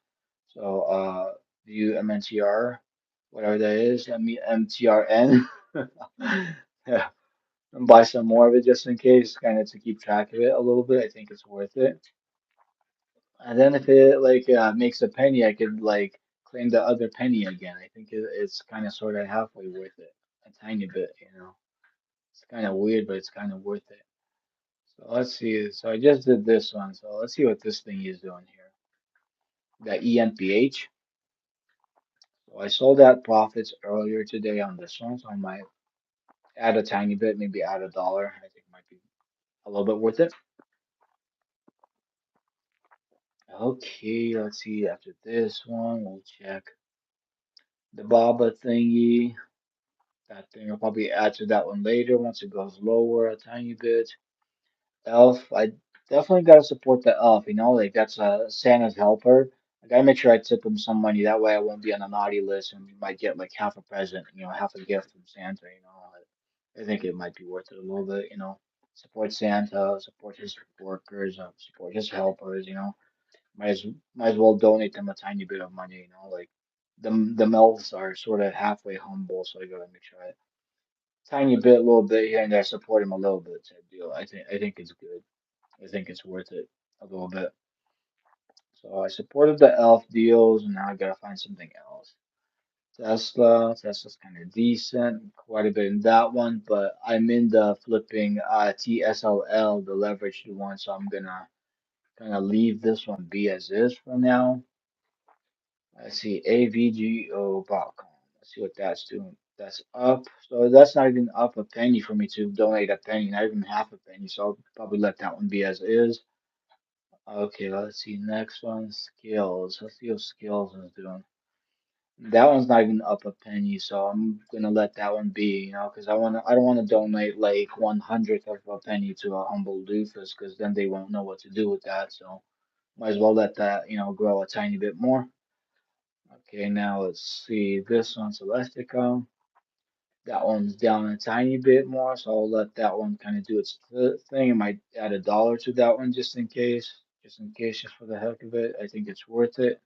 So, view MNTR, whatever that is, MTRN. Yeah, and buy some more of it just in case, kind of to keep track of it a little bit. I think it's worth it. And then if it like makes a penny, I could like claim the other penny again. I think it's kind of sort of halfway worth it, a tiny bit. It's kind of weird, but it's kind of worth it. So let's see. So I just did this one. So let's see what this thing is doing here. The ENPH. So I sold at profits earlier today on this one. So I might add a tiny bit, maybe add $1. I think it might be a little bit worth it. Okay, let's see. After this one, we'll check the Baba thingy. That thing I'll probably add to that one later once it goes lower a tiny bit. Elf, I definitely gotta support the elf. Like that's Santa's helper. I gotta make sure I tip him some money. That way I won't be on the naughty list and might get like half a present, half a gift from Santa. I think it might be worth it a little bit. Support Santa, support his workers, support his helpers. Might as might as well donate them a tiny bit of money. Like the elves are sort of halfway humble, so I gotta make sure I tiny bit, little bit here and there, support him a little bit type deal. I think it's good. I think it's worth it a little bit. So I supported the elf deals, and now I gotta find something else. Tesla's kind of decent, quite a bit in that one, but I'm in the flipping TSLL, the leveraged one, so I'm gonna kind of leave this one be as is for now. I see AVGO.com. Let's see what that's doing. That's up. So that's not even up a penny for me to donate a penny, not even half a penny. So I'll probably let that one be as is. Okay, let's see. Next one, skills. Let's see what skills is doing. That one's not even up a penny, so I'm gonna let that one be, because I don't wanna donate like 1/100th of a penny to a humble doofus, because then they won't know what to do with that. So might as well let that, grow a tiny bit more. Okay, now let's see. This one's Celestica. That one's down a tiny bit more, so I'll let that one kind of do its thing. I might add $1 to that one just in case. Just for the heck of it. I think it's worth it.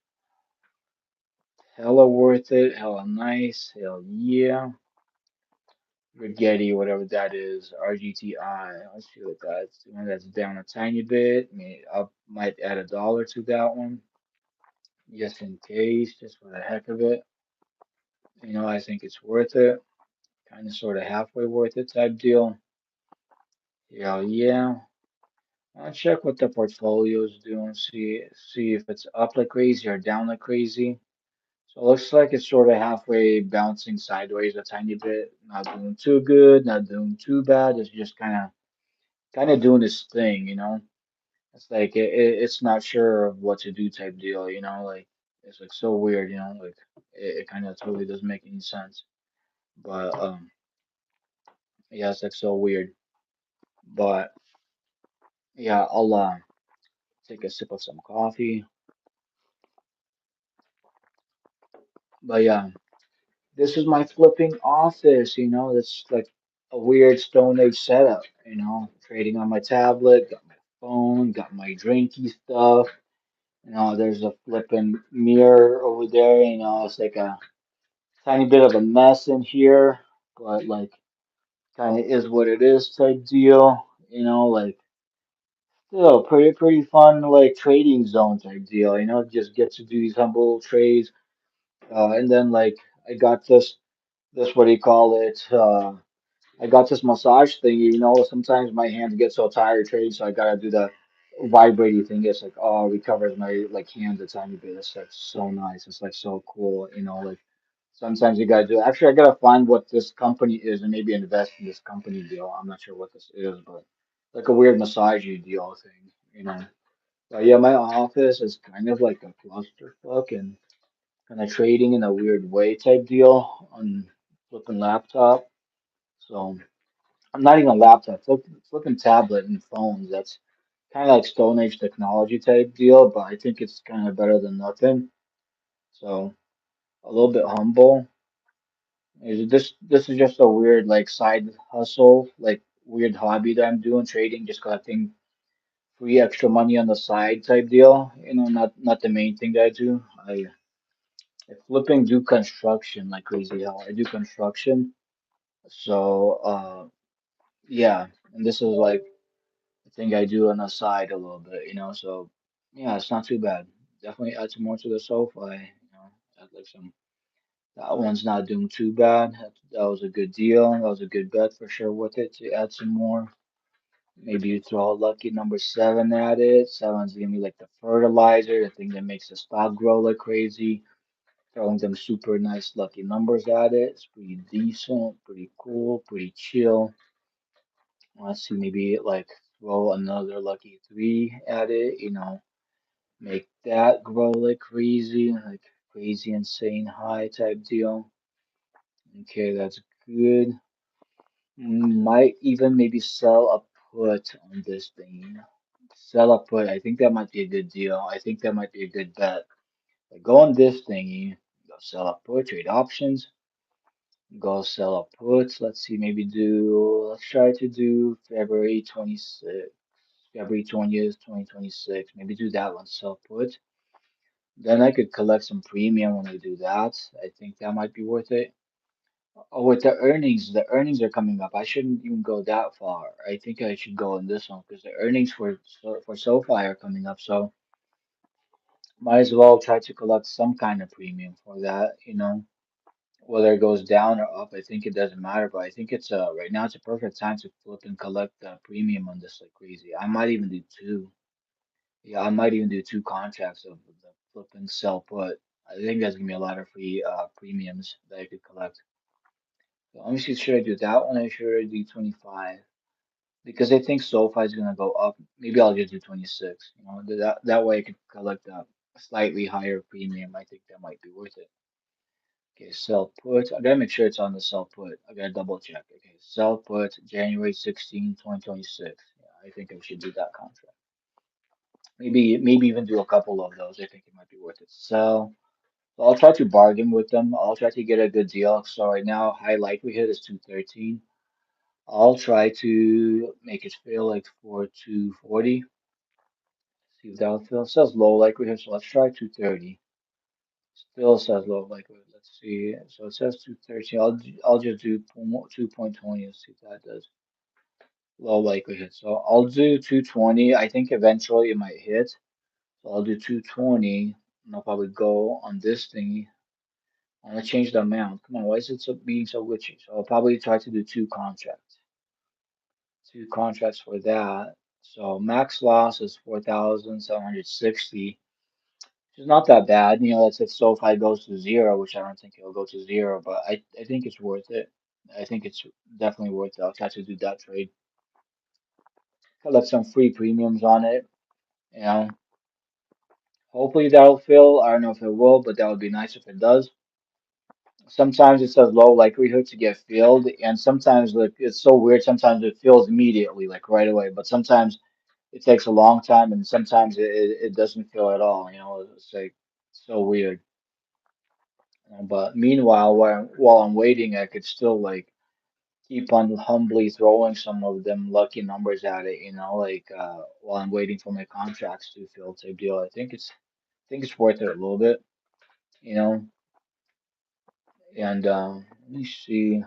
Hella worth it. Hella nice. Hell yeah. Rigetti, whatever that is. RGTI. Let's see what that's doing. That's down a tiny bit. I might add $1 to that one. Just in case. Just for the heck of it. I think it's worth it. kind of sort of halfway worth it type deal. Yeah, yeah. I'll check what the portfolio is doing, see if it's up like crazy or down like crazy. So it looks like it's sort of halfway bouncing sideways a tiny bit. Not doing too good, not doing too bad. It's just kind of doing its thing, you know. It's like it's not sure of what to do type deal, you know. Like it's like so weird, you know. Like it kind of totally doesn't make any sense. But yeah, it's like so weird. But yeah, I'll take a sip of some coffee. But yeah, this is my flipping office, you know. It's like a weird Stone Age setup, you know. Trading on my tablet, got my phone, got my drinky stuff. You know, there's a flipping mirror over there, you know. It's like a tiny bit of a mess in here, but like kind of is what it is type deal, you know. Like still pretty fun like trading zone type deal, you know. Just get to do these humble trades, and then like I got this what do you call it? I got this massage thing. You know, sometimes my hands get so tired trading, so I gotta do the vibrating thing. It's like, oh, it recovers my like hands a tiny bit. It's like so nice. It's like so cool. You know, like sometimes you gotta do. Actually, I gotta find what this company is and maybe invest in this company deal. I'm not sure what this is, but like a weird massage deal thing. You know. But yeah, my office is kind of like a clusterfuck and kind of trading in a weird way type deal on flipping laptop. So. I'm not even a laptop, flipping tablet and phones. That's kind of like Stone Age technology type deal, but I think it's kind of better than nothing. So a little bit humble. This is just a weird like side hustle, like weird hobby that I'm doing, trading, just collecting free extra money on the side type deal. You know, not the main thing that I do. I flipping do construction like crazy hell. I do construction. So yeah, and this is like think I do on the side a little bit, you know. So yeah, it's not too bad. Definitely add some more to the sofa, you know. Add like some. That one's not doing too bad. That was a good deal. That was a good bet for sure. With it to add some more. Maybe you throw a lucky number seven at it. Seven's gonna be like the fertilizer, the thing that makes the stock grow like crazy. Throwing them super nice lucky numbers at it. It's pretty decent, pretty cool, pretty chill. Let's see, maybe like throw another lucky three at it, you know, make that grow like crazy, insane high type deal. Okay, that's good. Might even maybe sell a put on this thing. Sell a put. I think that might be a good deal. I think that might be a good bet. Like go on this thingy, go sell a put, trade options, go sell a put. Let's see, let's try to do February 26th. February 20th, 2026. Maybe do that one, sell put. Then I could collect some premium when I do that. I think that might be worth it. Oh, with the earnings are coming up. I shouldn't even go that far. I think I should go on this one because the earnings for SoFi are coming up. So might as well try to collect some kind of premium for that. You know, whether it goes down or up, I think it doesn't matter. But I think it's right now it's a perfect time to flip and collect premium on this like crazy. I might even do two. Yeah, I might even do two contracts of the flip and sell put. I think that's gonna be a lot of free premiums that I could collect. So let me see, should I do that one or should I do 25? Because I think SoFi is gonna go up. Maybe I'll just do 26. You know, that way I could collect a slightly higher premium. I think that might be worth it. Okay, sell put. I gotta make sure it's on the sell put. I gotta double check. Okay, sell put January 16, 2026. Yeah, I think I should do that contract. Maybe even do a couple of those. I think it might be worth it. So I'll try to bargain with them. I'll try to get a good deal. So right now, high likelihood is 213. I'll try to make it feel like for 240. See if that'll feel. It says low likelihood, so let's try 230. Still says low likelihood. Let's see. So it says 213. I'll just do 2.20 and see if that does. Low likelihood. So I'll do 220. I think eventually it might hit. So I'll do 220. And I'll probably go on this thing I want to change the amount. Come on, why is it so being so glitchy? So I'll probably try to do two contracts for that. So max loss is 4,760. Which is not that bad. Let's if SoFi goes to zero, which I don't think it'll go to zero, but I think it's worth it. I think it's definitely worth it. I'll try to do that trade. Collect some free premiums on it. You know, hopefully that'll fill. I don't know if it will, but that would be nice if it does. Sometimes it says low likelihood to get filled, and sometimes like it's so weird. Sometimes it fills immediately, like right away, but sometimes it takes a long time, and sometimes it doesn't fill at all. It's like so weird. But meanwhile, while I'm waiting, I could still like keep on humbly throwing some of them lucky numbers at it, like while I'm waiting for my contracts to fill type deal. I think it's worth it a little bit, you know. And let me see.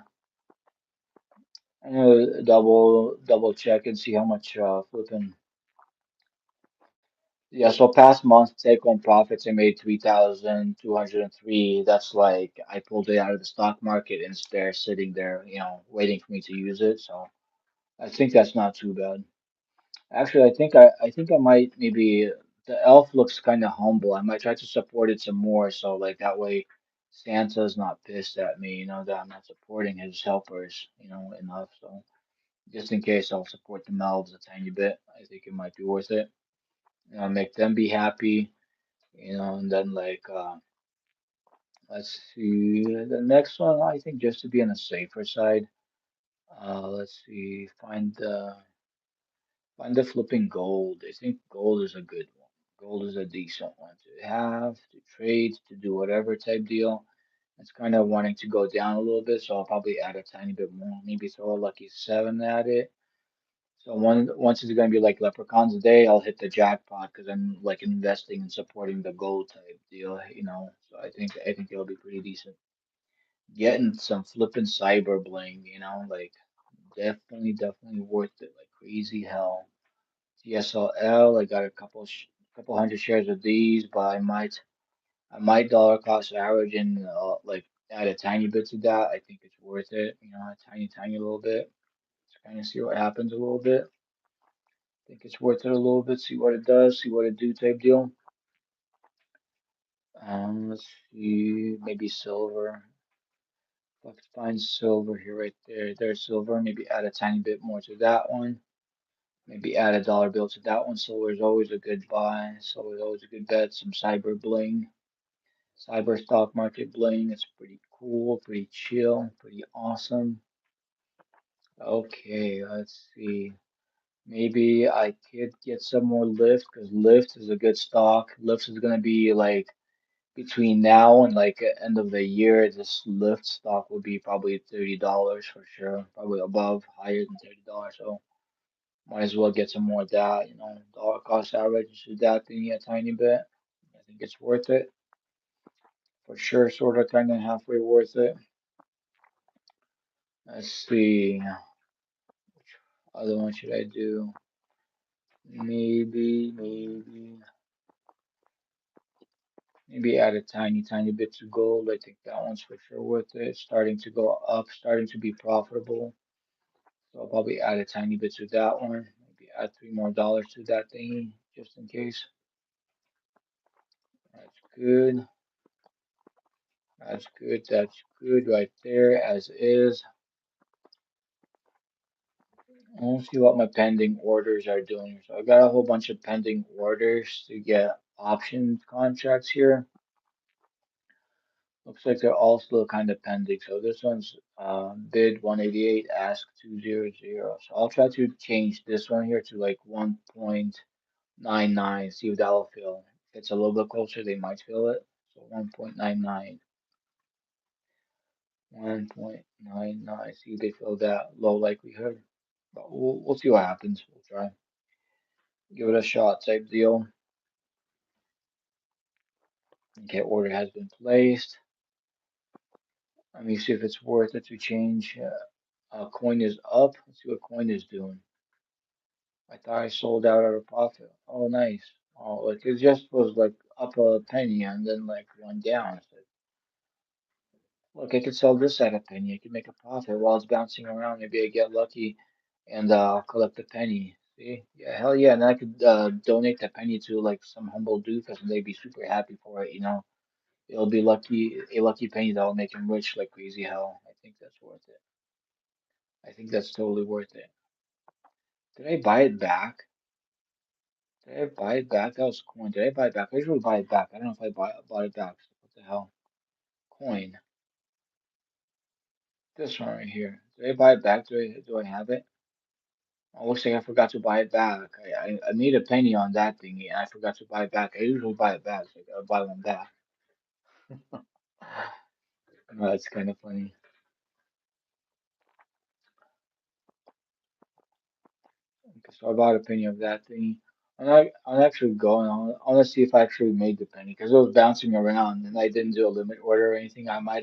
I'm gonna double check and see how much flipping. Yeah, so past month take home profits I made 3,203. That's like I pulled it out of the stock market and it's there sitting there, waiting for me to use it. So I think that's not too bad. Actually, I think I might maybe the elf looks kind of humble. I might try to support it some more, so like that way Santa's not pissed at me, that I'm not supporting his helpers, enough. So just in case, I'll support the elves a tiny bit. I think it might be worth it. Make them be happy, and then like let's see the next one. I think just to be on the safer side. Let's see, find the flipping gold. I think gold is a good one. Gold is a decent one to have, to trade, to do whatever type deal. It's kind of wanting to go down a little bit, so I'll probably add a tiny bit more. Maybe throw a lucky seven at it. So once it's gonna be like leprechauns a day, I'll hit the jackpot because I'm like investing and supporting the gold type deal. So I think it'll be pretty decent. Getting some flipping cyber bling, like definitely worth it like crazy hell. TSLL, I got a couple hundred shares of these, but I might dollar cost average and like add a tiny bit to that. I think it's worth it, a tiny little bit. Just kind of see what happens a little bit. Think it's worth it a little bit. See what it does, see what it do type deal. Let's see, maybe silver. Let's find silver here, right there. There's silver. Maybe add a tiny bit more to that one. Maybe add a dollar bill to that one. Silver is always a good buy. Silver is always a good bet. Some cyber bling. Cyber stock market bling. It's pretty cool, pretty chill, pretty awesome. Okay, let's see. Maybe I could get some more Lyft because Lyft is a good stock. Lyft is gonna be like between now and like end of the year. This Lyft stock will be probably $30 for sure, probably above, higher than $30. So might as well get some more of that. Dollar cost average is that thing a tiny bit. I think it's worth it for sure. Sort of, kind of halfway worth it. Let's see. Which other one should I do? Maybe add a tiny bit to gold. I think that one's for sure worth it. Starting to go up, starting to be profitable. So I'll probably add a tiny bit to that one. Maybe add $3 more to that thingy, just in case. That's good. That's good. That's good right there, as is. I'll see what my pending orders are doing. So I got a whole bunch of pending orders to get option contracts here. Looks like they're all still kind of pending. So this one's bid 188, ask 200. So I'll try to change this one here to like 1.99, see if that'll fill. If it's a little bit closer, they might fill it. So 1.99, 1.99, see if they fill that. Low likelihood. But we'll see what happens. We'll try. Give it a shot type deal. Okay, order has been placed. Let me see if it's worth it to change. Coin is up. Let's see what coin is doing. I thought I sold out at a profit. Oh, nice. Oh, like it just was like up a penny and then like went down. Look, I could sell this at a penny. I could make a profit while it's bouncing around. Maybe I get lucky and collect the penny. See? Yeah, hell yeah. And I could donate that penny to like some humble doofus and they'd be super happy for it, you know. It'll be a lucky penny that will make him rich like crazy hell. I think that's worth it. I think that's totally worth it. Did I buy it back? Did I buy it back? That was coin. Did I buy it back? I usually buy it back. I don't know if bought it back. What the hell? Coin. This one right here. Did I buy it back? Do I have it? Oh, looks like I forgot to buy it back. I made a penny on that thingy and I forgot to buy it back. I usually buy it back, so I gotta buy one back. That's kind of funny. Okay, so I bought a penny of that thingy. I'm actually going on. I want to see if I actually made the penny because it was bouncing around and I didn't do a limit order or anything. Uh, I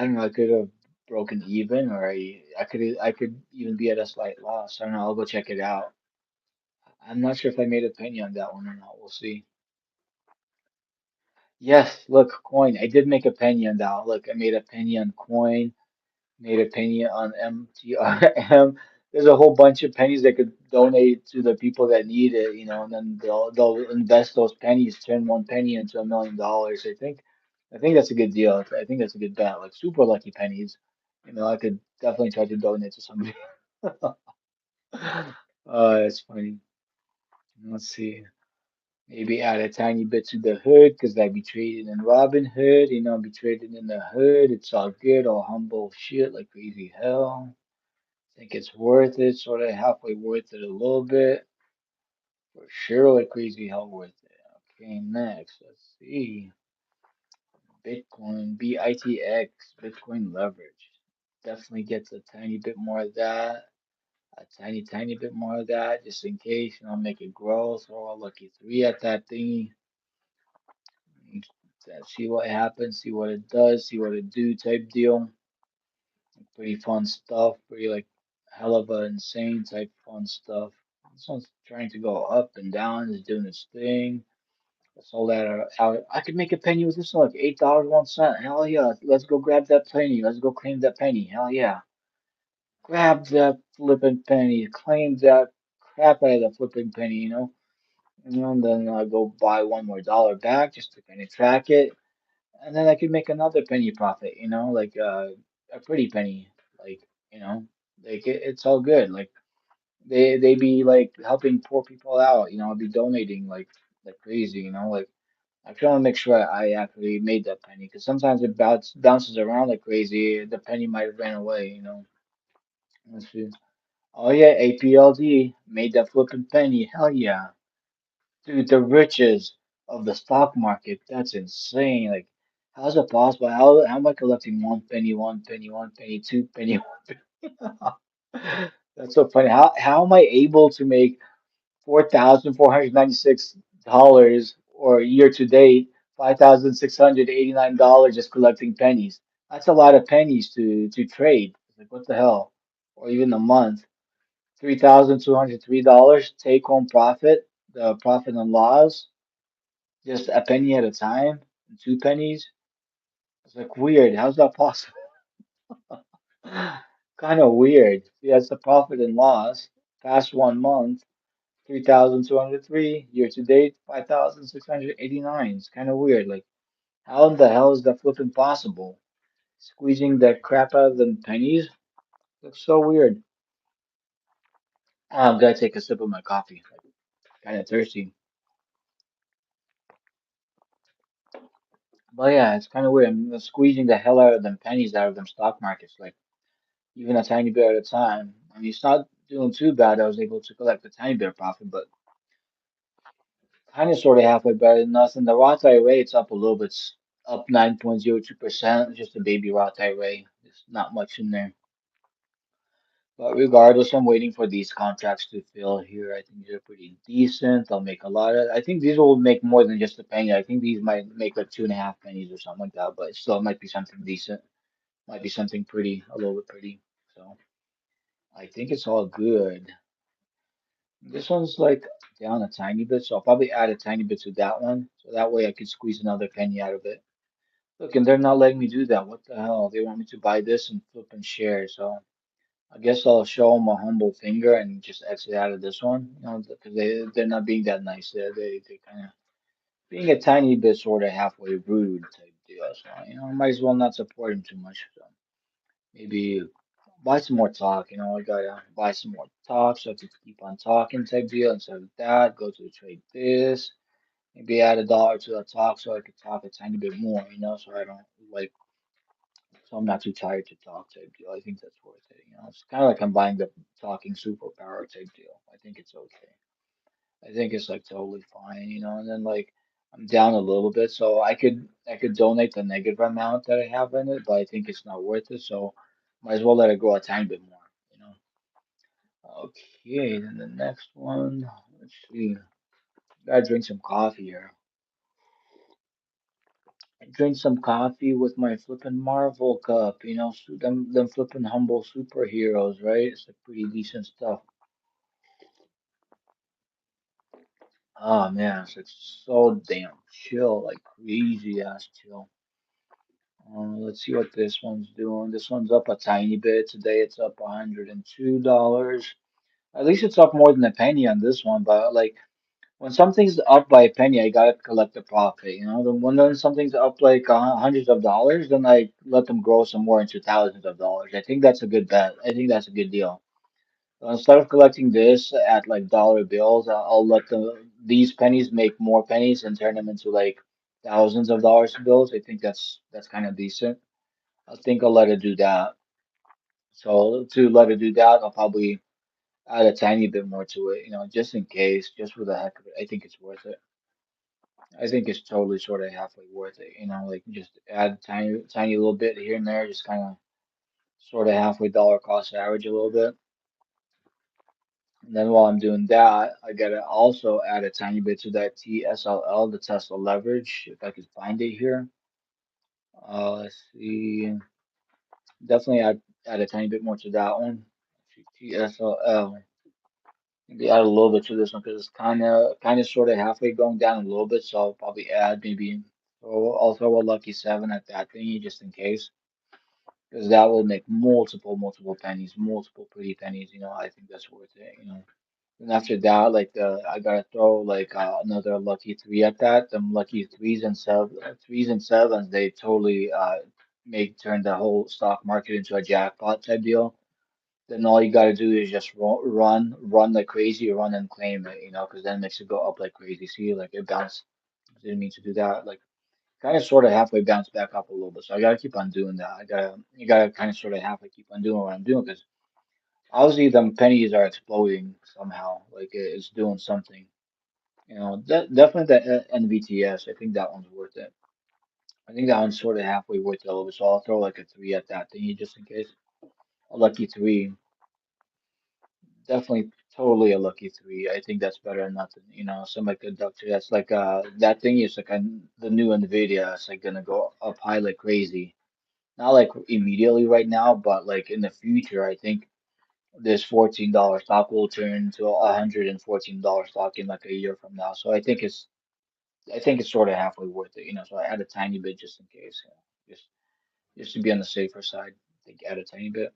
don't know. I could have broken even, or I could even be at a slight loss. I don't know. I'll go check it out. I'm not sure if I made a penny on that one or not. We'll see. Yes, look, coin. I did make a penny on that. Look, I made a penny on coin. Made a penny on MTRM. There's a whole bunch of pennies that could donate to the people that need it, you know, and then they'll invest those pennies, turn one penny into $1 million. I think that's a good deal. I think that's a good bet. Like super lucky pennies. You know, I could definitely try to donate to somebody. It's funny. Let's see. Maybe add a tiny bit to the hood because I be trading in Robin Hood. You know, I be trading in the hood. It's all good, all humble shit like crazy hell. Think it's worth it, sort of halfway worth it a little bit. For sure, like crazy hell worth it. Okay, next, let's see. Bitcoin, BITX, Bitcoin leverage. Definitely gets a tiny bit more of that. A tiny bit more of that, just in case, you know, make it grow. Throw a lucky three at that thingy. And see what happens, see what it does, see what it do type deal. Pretty fun stuff. Pretty like hell of a insane type fun stuff. This one's trying to go up and down. It's doing its thing. That's all that out. I could make a penny with this one, like $8 1 cent. Hell yeah! Let's go grab that penny. Let's go claim that penny. Hell yeah! Grab that flipping penny. Claim that crap out of the flipping penny. And then I go buy $1 more back just to kind of track it, and then I could make another penny profit. Like a pretty penny. Like you know, like it's all good. Like they be like helping poor people out. I'd be donating like crazy. Like I try to make sure I actually made that penny because sometimes it bounces around like crazy. The penny might have ran away. Let's see. Oh yeah, APLD made that flipping penny. Hell yeah, dude, the riches of the stock market. That's insane. Like, how's it possible? How am I collecting one penny, two penny? That's so funny. How am I able to make $4,496 or year to date, $5,689 just collecting pennies? That's a lot of pennies to trade. Like what the hell? Or even a month. $3,203 take home profit, the profit and loss, just a penny at a time, two pennies. It's like weird. How's that possible? Kind of weird. See, that's the profit and loss. Past 1 month. 3,203 year to date, 5,689. It's kind of weird. Like, how in the hell is that flipping possible? Squeezing the crap out of them pennies? Looks so weird. I'm gonna take a sip of my coffee. Kind of thirsty. But yeah, it's kind of weird. I'm squeezing the hell out of them pennies out of them stock markets, like even a tiny bit at a time. I mean, it's not doing too bad. I was able to collect a tiny bit of profit, but kind of sort of halfway better than nothing. The Roth IRA, it's up a little bit, it's up 9.02%. Just a baby Roth IRA. There's not much in there. But regardless, I'm waiting for these contracts to fill here. I think they're pretty decent. They'll make a lot of. I think these will make more than just a penny. I think these might make like 2.5 pennies or something like that. But still, it might be something decent. Might be something pretty, a little bit pretty. So I think it's all good. This one's like down a tiny bit, so I'll probably add a tiny bit to that one. So that way I could squeeze another penny out of it. Look, and they're not letting me do that. What the hell? They want me to buy this and flip and share. So I guess I'll show them a humble finger and just exit out of this one. You know, because they're not being that nice. They kind of being a tiny bit sort of halfway rude type deal. So I might as well not support him too much. So maybe buy some more talk. I gotta buy some more talk so I can keep on talking type deal. Instead of that, go to the trade this. Maybe add $1 to the talk so I could talk a tiny bit more. So I don't like so I'm not too tired to talk type deal. I think that's worth it. It's kind of like I'm buying the talking superpower type deal. I think it's okay. I think it's like totally fine. And then like I'm down a little bit, so I could donate the negative amount that I have in it, but I think it's not worth it, so might as well let it go a tiny bit more, you know. Okay, then the next one, let's see. Gotta drink some coffee here. I drink some coffee with my flippin' Marvel cup, them flippin' humble superheroes, right? It's like pretty decent stuff. Oh man, it's like so damn chill, like crazy ass chill. Let's see what this one's doing. This one's up a tiny bit. Today it's up $102. At least it's up more than a penny on this one, but like when something's up by a penny, I gotta collect the profit. When something's up like hundreds of dollars, then I let them grow some more into thousands of dollars. I think that's a good bet. I think that's a good deal. Instead of collecting this at like dollar bills, I'll let these pennies make more pennies and turn them into like thousands of dollars bills. I think that's kind of decent. I think I'll let it do that. So to let it do that, I'll probably add a tiny bit more to it, just in case, just for the heck of it. I think it's worth it. I think it's totally sort of halfway worth it, like just add tiny, tiny little bit here and there, just kind of sort of halfway dollar cost average a little bit. And then while I'm doing that, I gotta also add a tiny bit to that TSLL, the Tesla leverage, if I could find it here. Let's see, definitely add a tiny bit more to that one. TSLL. Maybe add a little bit to this one because it's kind of sort of halfway going down a little bit, so I'll probably add maybe. So I'll throw a lucky seven at that thingy just in case, because that will make multiple pennies, multiple pretty pennies. I think that's worth it. And after that, like I gotta throw like another lucky three at that. Them lucky threes and sevens, they totally make turn the whole stock market into a jackpot type deal. Then all you gotta do is just run like crazy, run and claim it, because then it makes it go up like crazy. See, like it bounced. Didn't mean to do that. Like kind of sort of halfway bounce back up a little bit. So I gotta keep on doing that. You gotta kind of sort of halfway keep on doing what I'm doing because obviously them pennies are exploding somehow. Like it's doing something. Definitely the NVTS. I think that one's worth it. I think that one's sort of halfway worth it a little bit. So I'll throw like a three at that thingy just in case. A lucky three. Definitely totally a lucky three. I think that's better than nothing. Semiconductor. That's like that thing is like the new Nvidia. It's like gonna go up high like crazy. Not like immediately right now, but like in the future, I think this $14 stock will turn to $114 stock in like a year from now. So I think it's sort of halfway worth it. So I add a tiny bit just in case, just to be on the safer side. I think add a tiny bit.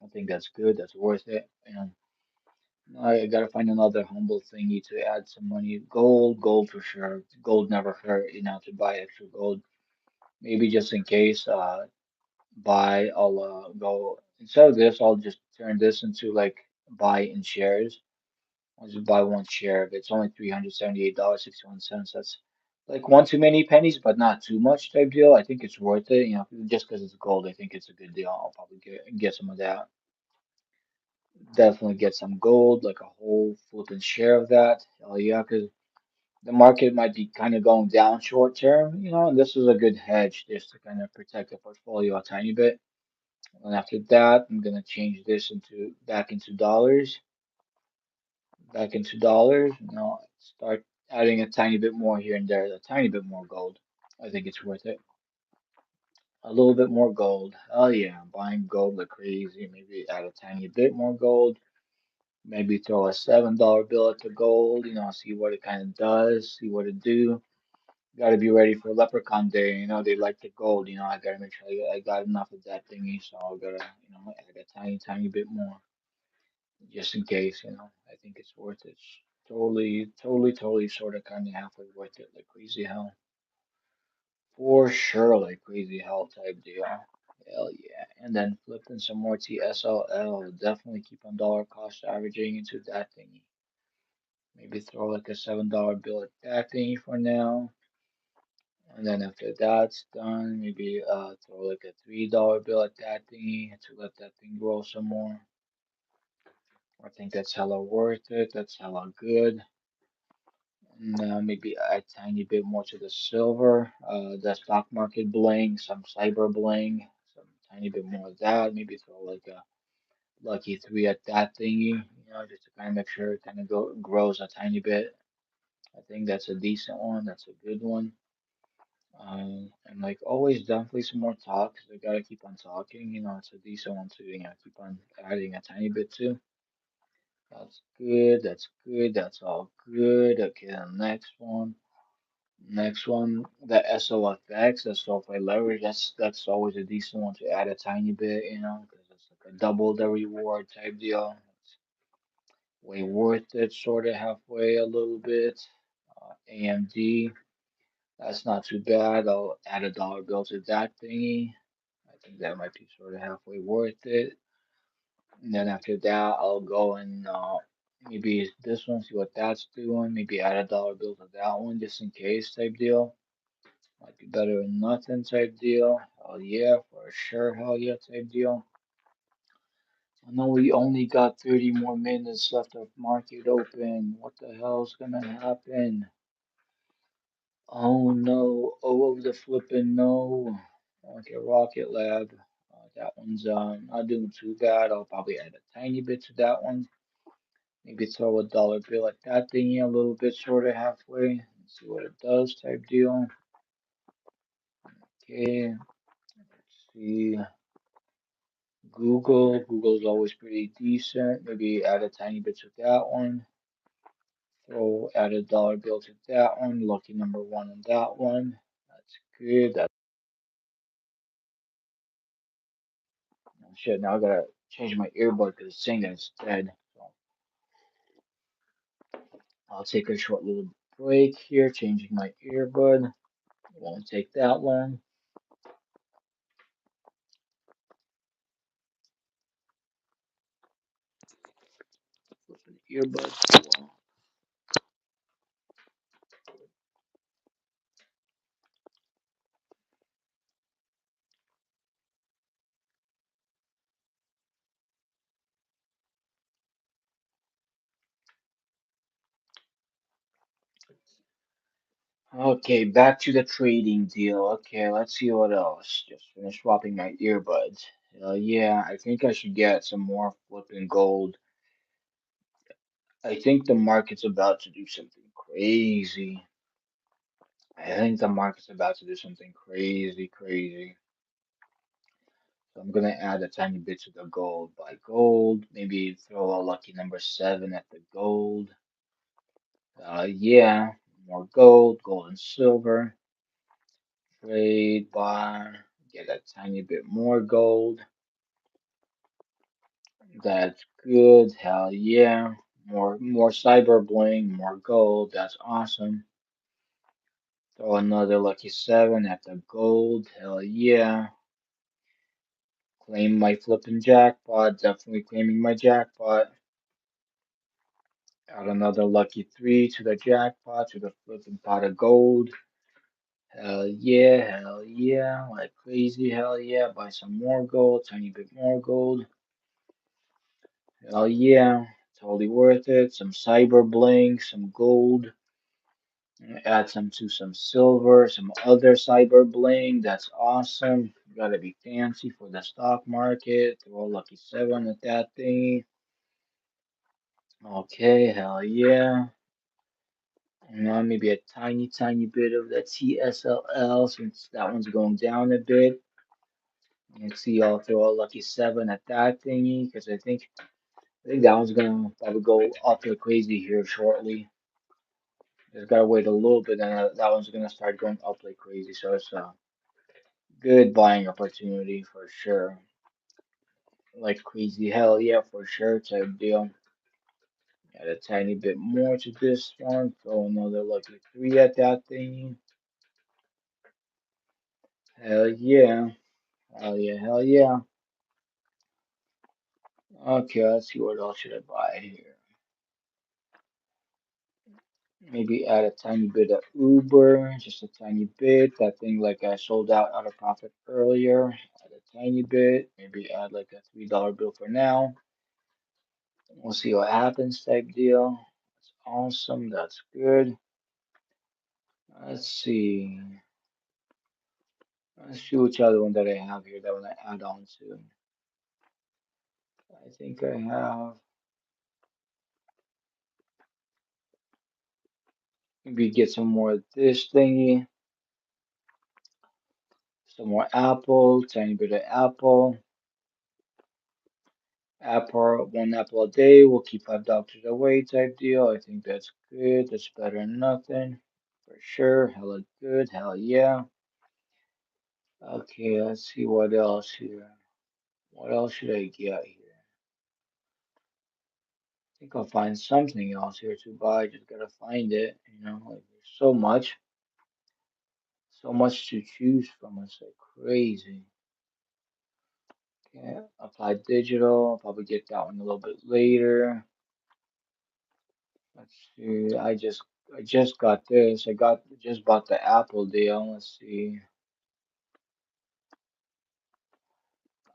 I think that's good. That's worth it. I gotta find another humble thingy to add some money. Gold for sure. Gold never hurt, to buy extra gold. Maybe just in case, I'll go instead of this, I'll just turn this into like buy in shares. I'll just buy one share. It's only $378.61. That's like one too many pennies, but not too much type deal. I think it's worth it, just because it's gold. I think it's a good deal. I'll probably get some of that. Definitely get some gold, like a whole flipping share of that. Oh yeah, because the market might be kind of going down short term, and this is a good hedge just to kind of protect the portfolio a tiny bit. And after that, I'm gonna change this into back into dollars. Start adding a tiny bit more here and there, a tiny bit more gold. I think it's worth it. A little bit more gold. Oh yeah, I'm buying gold like crazy. Maybe add a tiny bit more gold. Maybe throw a $7 bill at the gold, see what it kind of does, see what it do. Gotta be ready for Leprechaun Day. You know, they like the gold. You know, I gotta make sure I got enough of that thingy, so I gotta, add a tiny bit more just in case. I think it's worth it. Totally, sort of, kind of halfway worth it, like crazy hell. For sure, like crazy hell type deal. Hell yeah. And then flipping some more TSLL. Definitely keep on dollar cost averaging into that thingy. Maybe throw like a $7 bill at that thingy for now. And then after that's done, maybe throw like a $3 bill at that thingy to let that thing grow some more. I think that's hella worth it. That's hella good. And maybe add a tiny bit more to the silver, the stock market bling, some cyber bling, some tiny bit more of that. Maybe throw like a lucky three at that thingy, just to kind of make sure it kind of grows a tiny bit. I think that's a decent one. That's a good one. And like always, definitely some more talk 'cause I gotta keep on talking. It's a decent one to keep on adding a tiny bit to. That's good. That's good. That's all good. Okay, the next one. Next one, the SOFX, the software leverage. That's always a decent one to add a tiny bit, because it's like a double the reward type deal. It's way worth it, sort of halfway a little bit. AMD, that's not too bad. I'll add a dollar bill to that thingy. I think that might be sort of halfway worth it. And then after that, I'll go and maybe this one, see what that's doing. Maybe add a dollar bill to that one just in case type deal. Might be better than nothing type deal. Hell yeah, for sure. Hell yeah type deal. I know we only got 30 more minutes left of market open. What the hell's gonna happen? Oh no. Oh, of the flipping no. Okay, Rocket Lab. That one's not doing too bad. I'll probably add a tiny bit to that one. Maybe throw a dollar bill at that thingy a little bit sort of halfway. See what it does type deal. Okay, let's see. Google's always pretty decent. Maybe add a tiny bit to that one. Throw add a dollar bill to that one. Lucky number one on that one. That's good. That's oh, shit. Now I gotta change my earbud because it's saying that it's dead. So I'll take a short little break here, changing my earbud. It won't take that long. Flip an earbud. Okay, back to the trading deal. Okay, let's see what else. Just finished swapping my earbuds. Yeah, I think I should get some more flipping gold. I think the market's about to do something crazy. I think the market's about to do something crazy. So I'm gonna add a tiny bit to the gold. Buy gold, maybe throw a lucky number seven at the gold. Yeah, more gold and silver. Trade, buy, get a tiny bit more gold. That's good. Hell yeah. More cyber bling, more gold. That's awesome. Throw another lucky seven at the gold. Hell yeah. Claim my flipping jackpot. Definitely claiming my jackpot. Add another lucky three to the jackpot, to the flipping pot of gold. Hell yeah. Like crazy, hell yeah. Buy some more gold, tiny bit more gold. Hell yeah. Totally worth it. Some cyber bling, some gold. Add some to some silver, some other cyber bling. That's awesome. Gotta be fancy for the stock market. Throw a lucky seven at that thing. Okay, hell yeah. And now maybe a tiny bit of the TSLL since that one's going down a bit. Let's see, I'll throw a lucky seven at that thingy because I think that one's gonna probably go awfully crazy here shortly. Just gotta wait a little bit, and that one's gonna start going up like crazy. So it's a good buying opportunity for sure. Like crazy, hell yeah, for sure type deal. Add a tiny bit more to this one. Throw another lucky three at that thing. Hell yeah. Hell yeah, hell yeah. Okay, let's see what else should I buy here. Maybe add a tiny bit of Uber, just a tiny bit. That thing like I sold out of profit earlier. Add a tiny bit. Maybe add like a $3 bill for now. We'll see what happens type deal. That's awesome. That's good. Let's see. Let's see which other one that I have here that I want to add on to. I think I have. Maybe get some more of this thingy. Some more apple. Tiny bit of apple. Apple, one apple a day will keep $5 away type deal. I think that's good. That's better than nothing. For sure. Hella good. Hell yeah. Okay, let's see what else here. What else should I get here? I think I'll find something else here to buy. Just gotta find it. You know, like there's so much to choose from. It's like crazy. Okay, apply digital. I'll probably get that one a little bit later. Let's see. I just got this. Just bought the Apple deal. Let's see.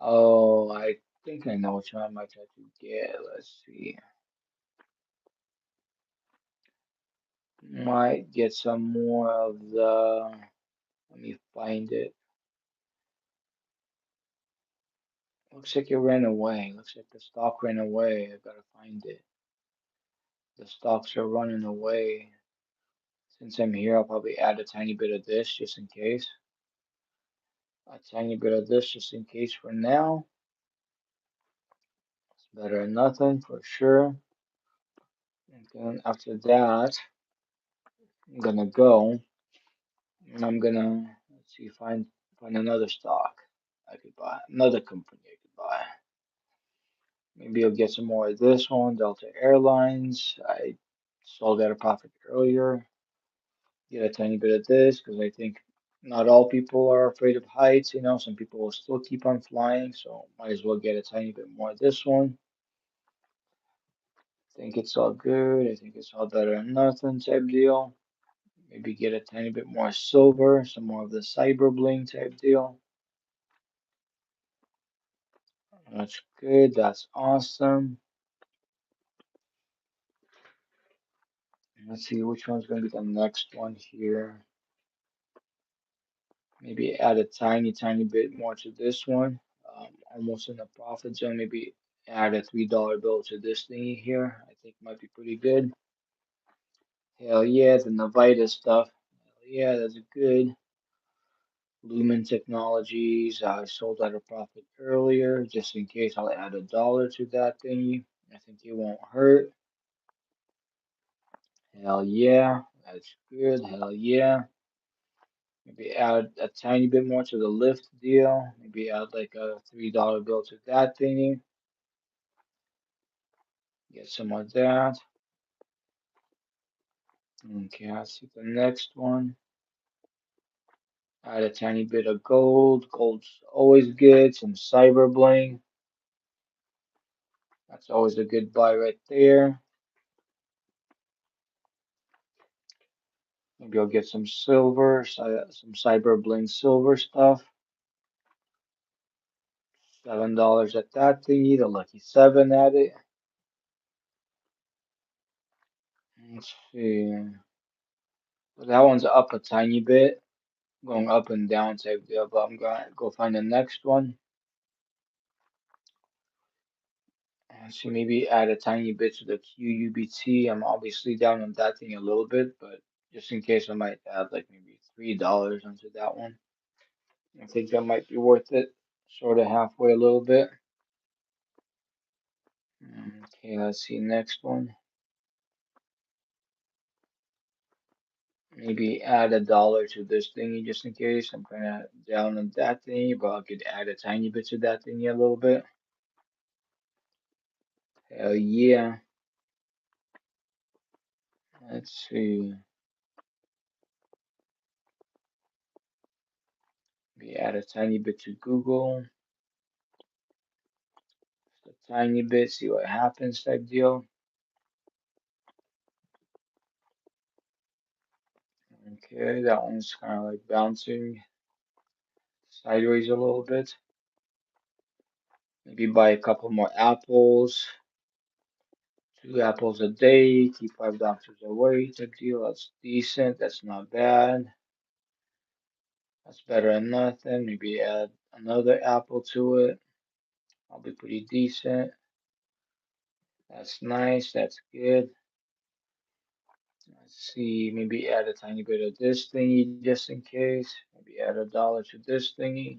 Oh, I think I know which one I might try to get. Let's see. Might get some more of the. Let me find it. Looks like it ran away. Looks like the stock ran away. I gotta find it. The stocks are running away. Since I'm here, I'll probably add a tiny bit of this just in case. A tiny bit of this just in case for now. It's better than nothing for sure. And then after that, I'm gonna go and I'm gonna let's see find another stock I could buy, another company I could buy. Maybe I'll get some more of this one, Delta Airlines. I sold at a profit earlier. Get a tiny bit of this because I think not all people are afraid of heights. You know, some people will still keep on flying, so might as well get a tiny bit more of this one. Think it's all good. I think it's all better than nothing type deal. Maybe get a tiny bit more silver, some more of the cyber bling type deal. That's good. That's awesome. Let's see which one's going to be the next one here. Maybe add a tiny bit more to this one. Almost in the profit zone. Maybe add a $3 bill to this thingy here. I think might be pretty good. Hell yeah, the Navita stuff. Hell yeah, that's good. Lumen Technologies. I sold at a profit earlier. Just in case, I'll add $1 to that thingy. I think it won't hurt. Hell yeah, that's good. Hell yeah. Maybe add a tiny bit more to the lift deal. Maybe add like a $3 bill to that thingy. Get some of that. Okay, I see the next one. Add a tiny bit of gold. Gold's always good. Some cyber bling. That's always a good buy right there. Maybe I'll get some silver, some cyber bling silver stuff. $7 at that thingy. The lucky seven at it. Let's see. So that one's up a tiny bit, going up and down type deal, but I'm gonna go find the next one. And see, maybe add a tiny bit to the QUBT. I'm obviously down on that thing a little bit, but just in case I might add like maybe $3 onto that one. I think that might be worth it, sort of halfway a little bit. Okay, let's see next one. Maybe add $1 to this thingy just in case. I'm kind of down on that thingy, but I could add a tiny bit to that thingy a little bit. Hell yeah. Let's see. We add a tiny bit to Google. Just a tiny bit, see what happens type deal. Okay, that one's kind of like bouncing sideways a little bit. Maybe buy a couple more apples. 2 apples a day, keep $5 away type deal. That's decent. That's not bad. That's better than nothing. Maybe add another apple to it. I'll be pretty decent. That's nice. That's good. Let's see. Maybe add a tiny bit of this thingy just in case. Maybe add $1 to this thingy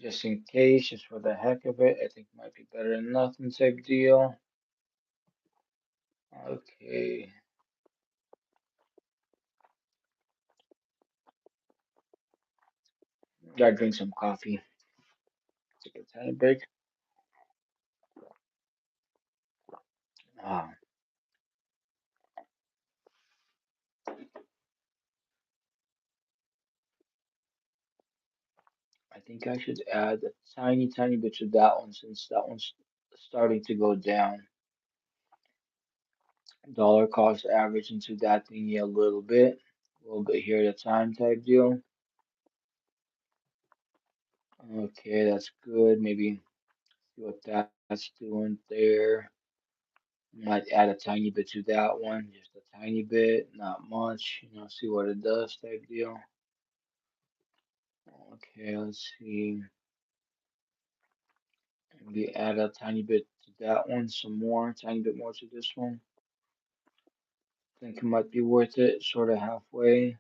just in case, just for the heck of it. I think might be better than nothing type deal. Okay. Gotta drink some coffee. Take a tiny break. Ah, I think I should add a tiny bit to that one since that one's starting to go down. Dollar cost average into that thingy a little bit here at a time type deal. Okay, that's good. Maybe see what that's doing there. Might add a tiny bit to that one, just a tiny bit, not much. See what it does type deal. Okay, let's see. Maybe add a tiny bit to that one, some more, tiny bit more to this one. Think it might be worth it, sort of halfway.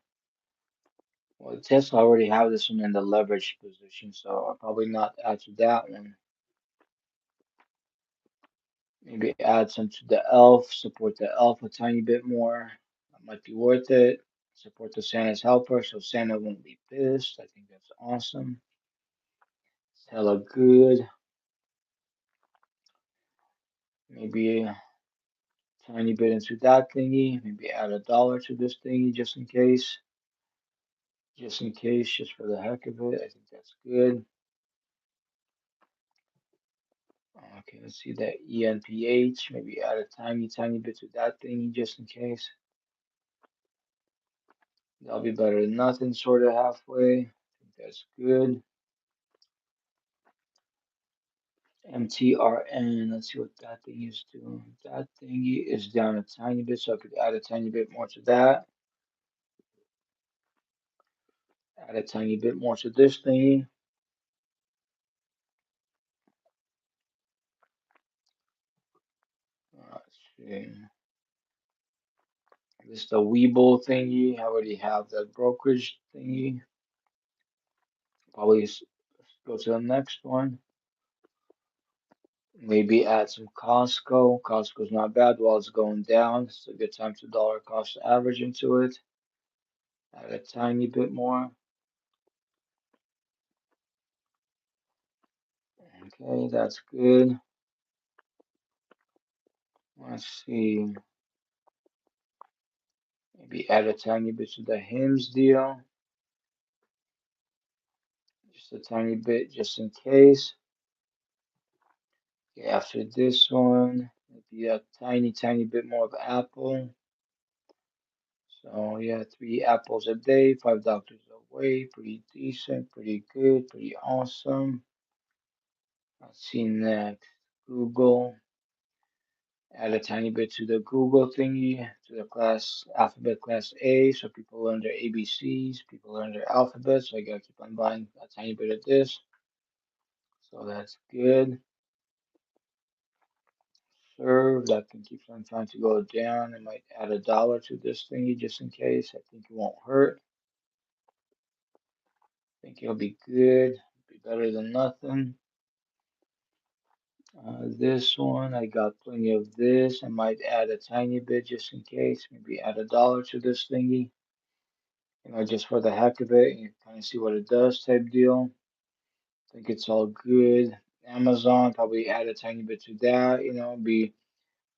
Well, Tesla already have this one in the leverage position, so I'll probably not add to that one. Maybe add some to the elf, support the elf a tiny bit more. That might be worth it. Support the Santa's helper, so Santa won't be pissed. I think that's awesome. It's hella good. Maybe a tiny bit into that thingy. Maybe add $1 to this thingy just in case. Just in case, just for the heck of it. I think that's good. Okay, let's see that ENPH. Maybe add a tiny bit to that thingy just in case. That'll be better than nothing, sort of halfway. I think that's good. MTRN, let's see what that thing is doing. That thingy is down a tiny bit, so I could add a tiny bit more to that. Add a tiny bit more to this thingy. Let's see. This is the Weeble thingy. I already have the brokerage thingy. Probably go to the next one. Maybe add some Costco. Costco's not bad while it's going down. It's a good time to dollar cost average into it. Add a tiny bit more. Okay, that's good. Let's see. Maybe add a tiny bit to the Hims deal. Just a tiny bit just in case. Okay, after this one, maybe a tiny bit more of Apple. So yeah, 3 apples a day, $5 away. Pretty decent, pretty good, pretty awesome. Let's see next. Google. Add a tiny bit to the Google thingy, to the alphabet class A, so people learn their ABCs, people learn their alphabets. So I gotta keep on buying a tiny bit of this. So that's good. Serve, that can keep on trying to go down. I might add $1 to this thingy just in case. I think it won't hurt. I think it'll be good. Be better than nothing. This one, I got plenty of this. I might add a tiny bit just in case. Maybe add $1 to this thingy. just for the heck of it, you kind of see what it does type deal. Think it's all good. Amazon, probably add a tiny bit to that, be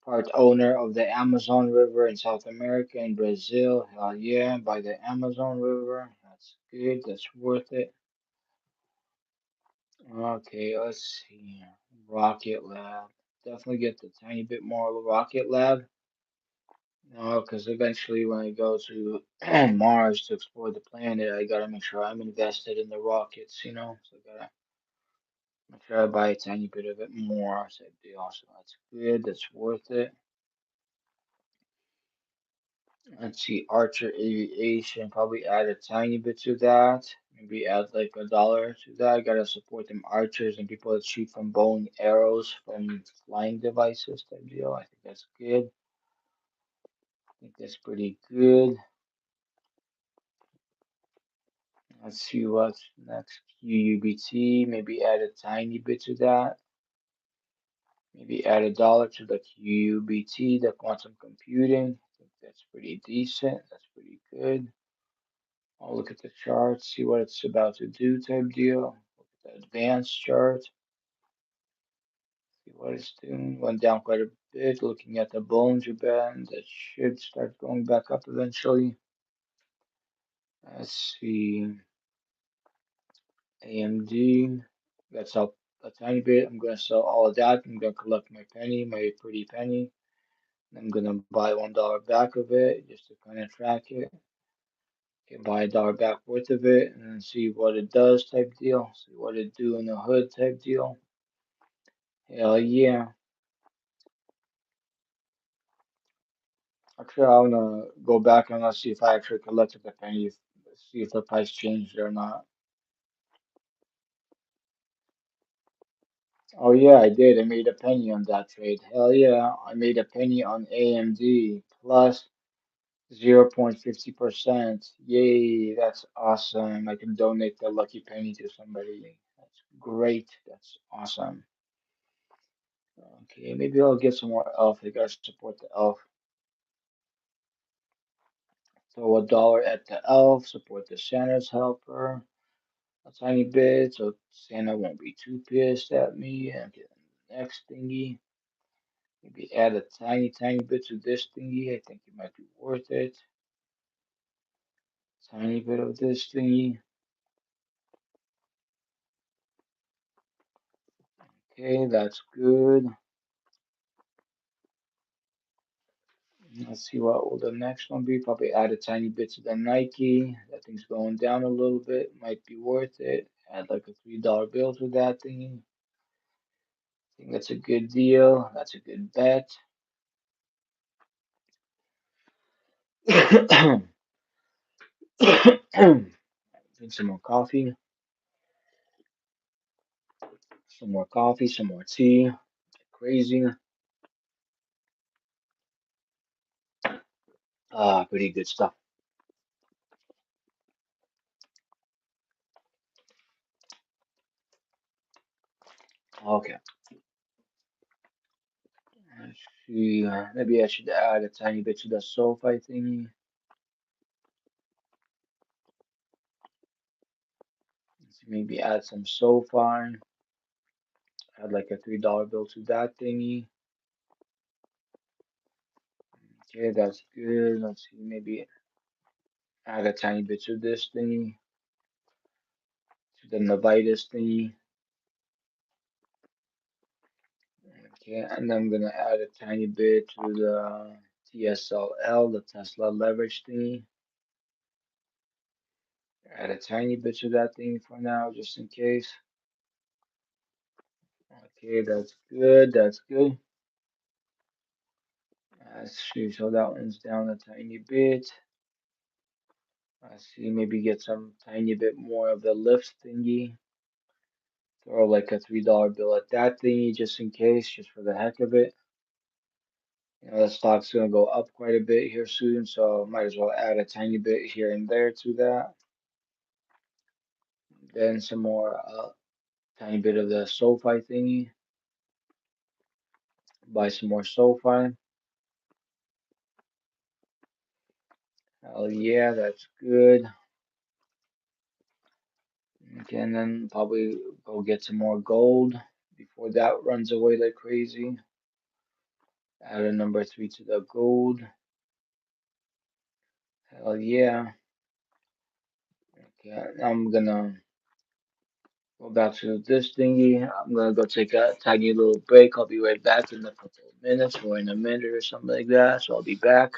part owner of the Amazon River in South America and Brazil. Hell yeah, by the Amazon River. That's good. That's worth it. Okay, let's see. Rocket Lab. Definitely get the tiny bit more of a Rocket Lab. No, because eventually when I go to Mars to explore the planet, I gotta make sure I'm invested in the rockets. So I gotta make sure I buy a tiny bit of it more. So that's good. That's worth it. Let's see, Archer Aviation, probably add a tiny bit to that. Maybe add like $1 to that. I gotta support them archers and people that shoot from bow and arrows from flying devices type deal. I think that's good. I think that's pretty good. Let's see what's next. QUBT, maybe add a tiny bit to that. Maybe add $1 to the QUBT, the quantum computing. I think that's pretty decent. That's pretty good. I'll look at the chart, see what it's about to do type deal. Look at the advanced chart, see what it's doing. Went down quite a bit. Looking at the Bollinger Band, that should start going back up eventually. Let's see. AMD, that's up a tiny bit. I'm gonna sell all of that. I'm gonna collect my penny, my pretty penny. I'm gonna buy $1 back of it just to kind of track it. Can buy $1 back worth of it and then see what it does type deal. See what it do in the hood type deal. Hell yeah. Actually, I wanna go back and let's see if I actually collected the penny, see if the price changed or not. Oh yeah, I did. I made a penny on that trade. Hell yeah, I made a penny on AMD plus 0.50%. Yay, that's awesome. I can donate the lucky penny to somebody. That's great. That's awesome. Okay, maybe I'll get some more elf. I gotta support the elf. Throw $1 at the elf, support the Santa's helper a tiny bit, so Santa won't be too pissed at me. And get the next thingy. Maybe add a tiny bit to this thingy. I think it might be worth it. Tiny bit of this thingy. Okay, that's good. Let's see what will the next one be. Probably add a tiny bit to the Nike. That thing's going down a little bit. Might be worth it. Add like a $3 bill to that thingy. I think that's a good deal. That's a good bet. Drink some more coffee. Some more coffee. Some more tea. Crazy. Pretty good stuff. Okay. Let's see. Maybe I should add a tiny bit to the SoFi thingy. Let's see, maybe add some SoFi. Add like a $3 bill to that thingy. Okay, that's good. Let's see, maybe add a tiny bit to this thingy, to the Novitas thingy. Okay, and then I'm gonna add a tiny bit to the TSLL, the Tesla leverage thingy. Add a tiny bit to that thing for now, just in case. Okay, that's good. That's good. Let's see, so that one's down a tiny bit. Let's see, maybe get some tiny bit more of the lift thingy. Throw like a $3 bill at that thingy, just in case, just for the heck of it. The stock's gonna go up quite a bit here soon, so might as well add a tiny bit here and there to that. Then some more, tiny bit of the SoFi thingy. Buy some more SoFi. Hell yeah, that's good. Okay, and then probably go get some more gold before that runs away like crazy. Add a number three to the gold. Hell yeah. Okay, I'm gonna go back to this thingy. I'm gonna go take a tiny little break. I'll be right back in a couple of minutes or in a minute or something like that. So I'll be back.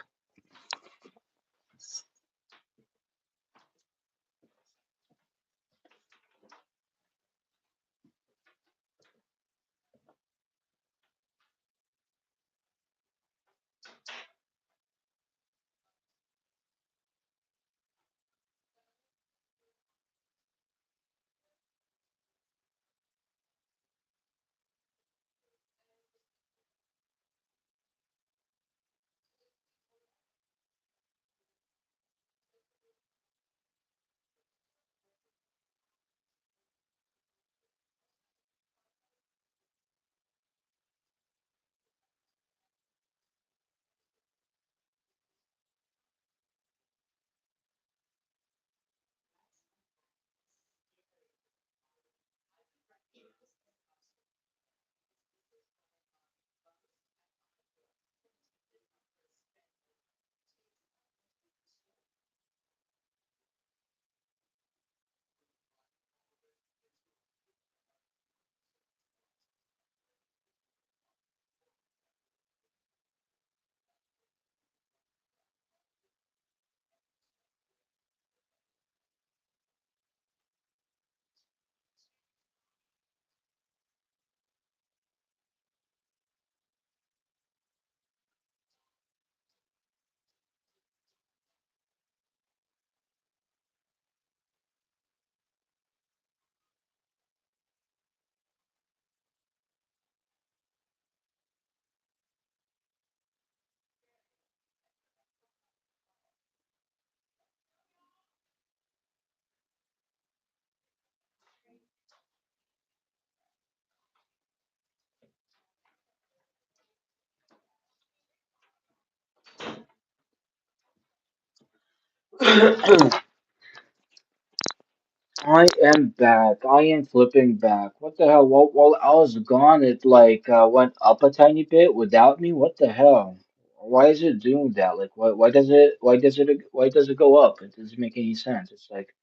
I am back. I am flipping back. What the hell? While I was gone, it like went up a tiny bit without me. What the hell? Why is it doing that? Like, why does it go up? It doesn't make any sense. It's like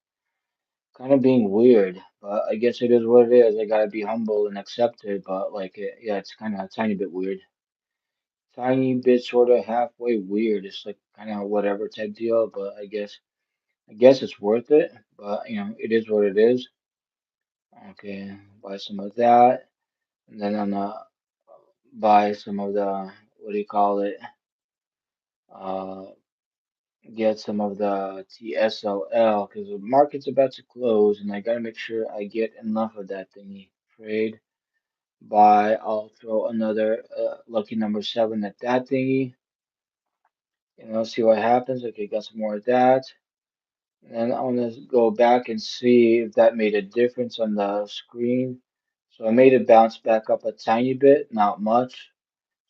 kind of being weird, but I guess it is what it is. I gotta be humble and accept it. But like, yeah, it's kind of a tiny bit weird. Tiny bit sort of halfway weird. It's like kind of whatever type deal. But I guess it's worth it. But it is what it is. Okay, buy some of that, and then I'm gonna buy some of the what do you call it? Uh, get some of the TSLL because the market's about to close, and I gotta make sure I get enough of that thingy. Trade, buy. I'll throw another lucky number seven at that thingy, and I'll see what happens. Okay, got some more of that. And then I want to go back and see if that made a difference on the screen. So I made it bounce back up a tiny bit, not much.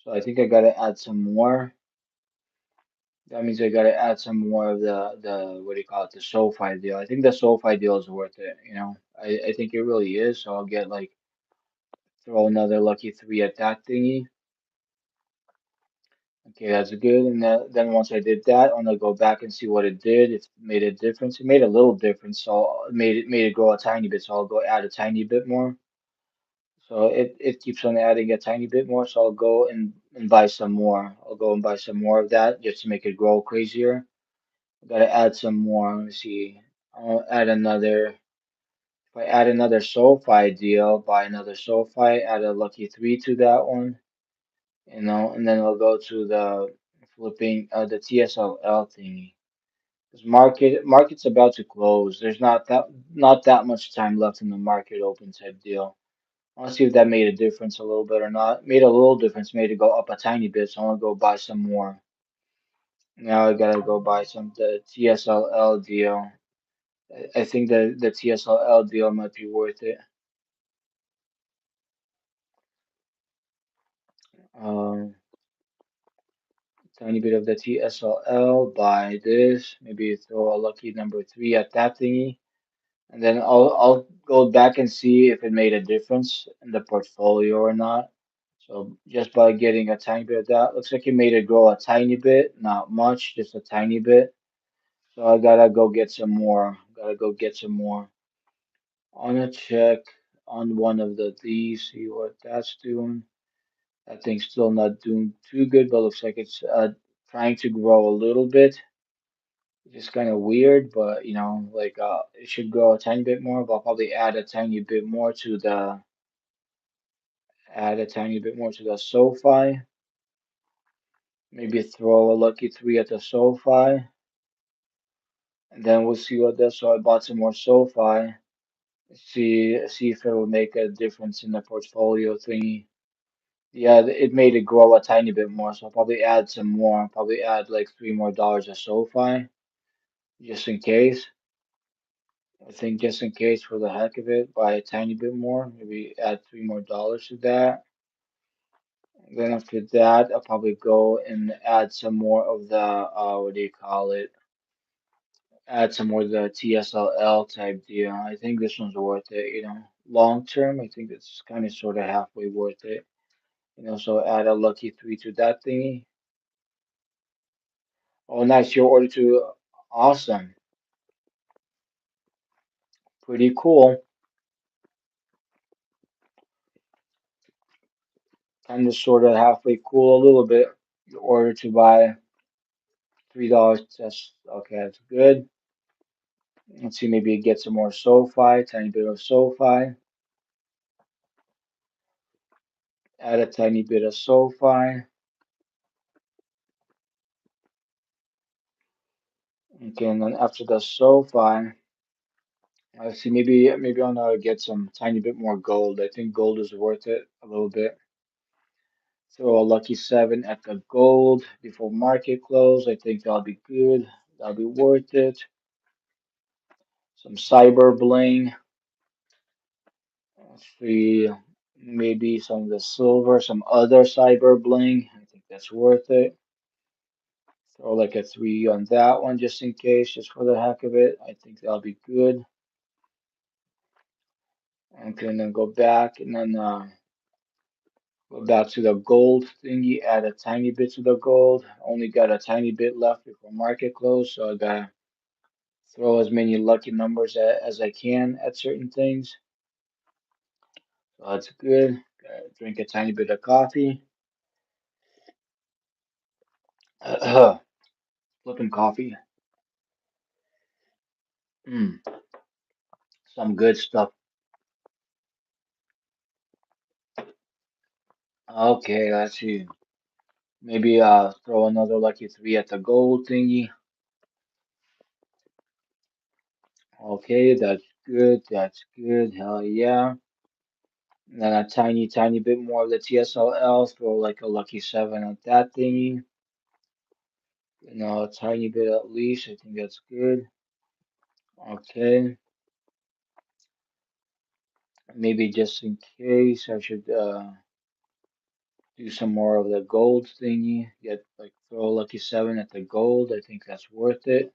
So I think I gotta add some more. That means I gotta add some more of the what do you call it, the SoFi deal. I think the SoFi deal is worth it. I think it really is. So I'll get like throw another lucky three at that thingy. Okay, that's good. And then once I did that, I'm gonna go back and see what it did. If it made a difference. It made a little difference, so it made it grow a tiny bit. So I'll go add a tiny bit more. So it keeps on adding a tiny bit more. So I'll go and buy some more. I'll go and buy some more of that just to make it grow crazier. I gotta add some more. Let me see. I'll add another. If I add another SoFi deal, buy another SoFi, add a lucky three to that one. And then I'll go to the flipping the TSLL thingy. Because market's about to close. There's not that much time left in the market open type deal. I want to see if that made a difference a little bit or not. Made a little difference, made it go up a tiny bit, so I want to go buy some more. Now I gotta go buy some the TSLL deal. I think the TSLL deal might be worth it. Um, Tiny bit of the TSLL, buy this, maybe throw a lucky number three at that thingy. and then I'll go back and see if it made a difference in the portfolio or not. So just by getting a tiny bit of that, looks like it made it grow a tiny bit, not much, just a tiny bit. So I gotta go get some more. Gotta go get some more. On a check on one of these, see what that's doing. That thing's still not doing too good, but looks like it's trying to grow a little bit. It's kind of weird, but like it should grow a tiny bit more. But I'll probably add a tiny bit more to the SoFi. Maybe throw a lucky three at the SoFi, and then we'll see what does. So I bought some more SoFi. See if it will make a difference in the portfolio thingy. Yeah, it made it grow a tiny bit more, so I'll probably add some more. Probably add like $3 more of SoFi, just in case. I think just in case for the heck of it, buy a tiny bit more. Maybe add $3 more to that. Then after that, I'll probably go and add some more of the what do you call it? Add some more of the TSLL type deal. I think this one's worth it, long term, I think it's kind of sort of halfway worth it. So add a lucky three to that thingy. Oh, nice. Your order to awesome. Pretty cool. Kind of sort of halfway cool a little bit. Your order to buy $3. That's okay, that's good. Let's see, maybe get some more SoFi, tiny bit of SoFi. Add a tiny bit of SoFi. Okay, and then after the SoFi, let's see, maybe I'll now get some tiny bit more gold. I think gold is worth it a little bit. Throw a lucky seven at the gold before market close. I think that'll be good. That'll be worth it. Some cyber bling. Let's see, maybe some of the silver, some other cyber bling. I think that's worth it. Throw like a three on that one just in case, just for the heck of it. I think that'll be good. Okay, and then go back and then go back to the gold thingy, add a tiny bit to the gold. Only got a tiny bit left before market close, so I gotta throw as many lucky numbers as I can at certain things. So that's good. Gotta drink a tiny bit of coffee. Flipping coffee. Mm, some good stuff. Okay, let's see. Maybe throw another lucky three at the gold thingy. Okay, that's good. That's good. Hell yeah. And then a tiny bit more of the TSLL. Throw like a lucky seven at that thingy. A tiny bit at least. I think that's good. Okay. Maybe just in case, I should do some more of the gold thingy. Get like throw a lucky seven at the gold. I think that's worth it.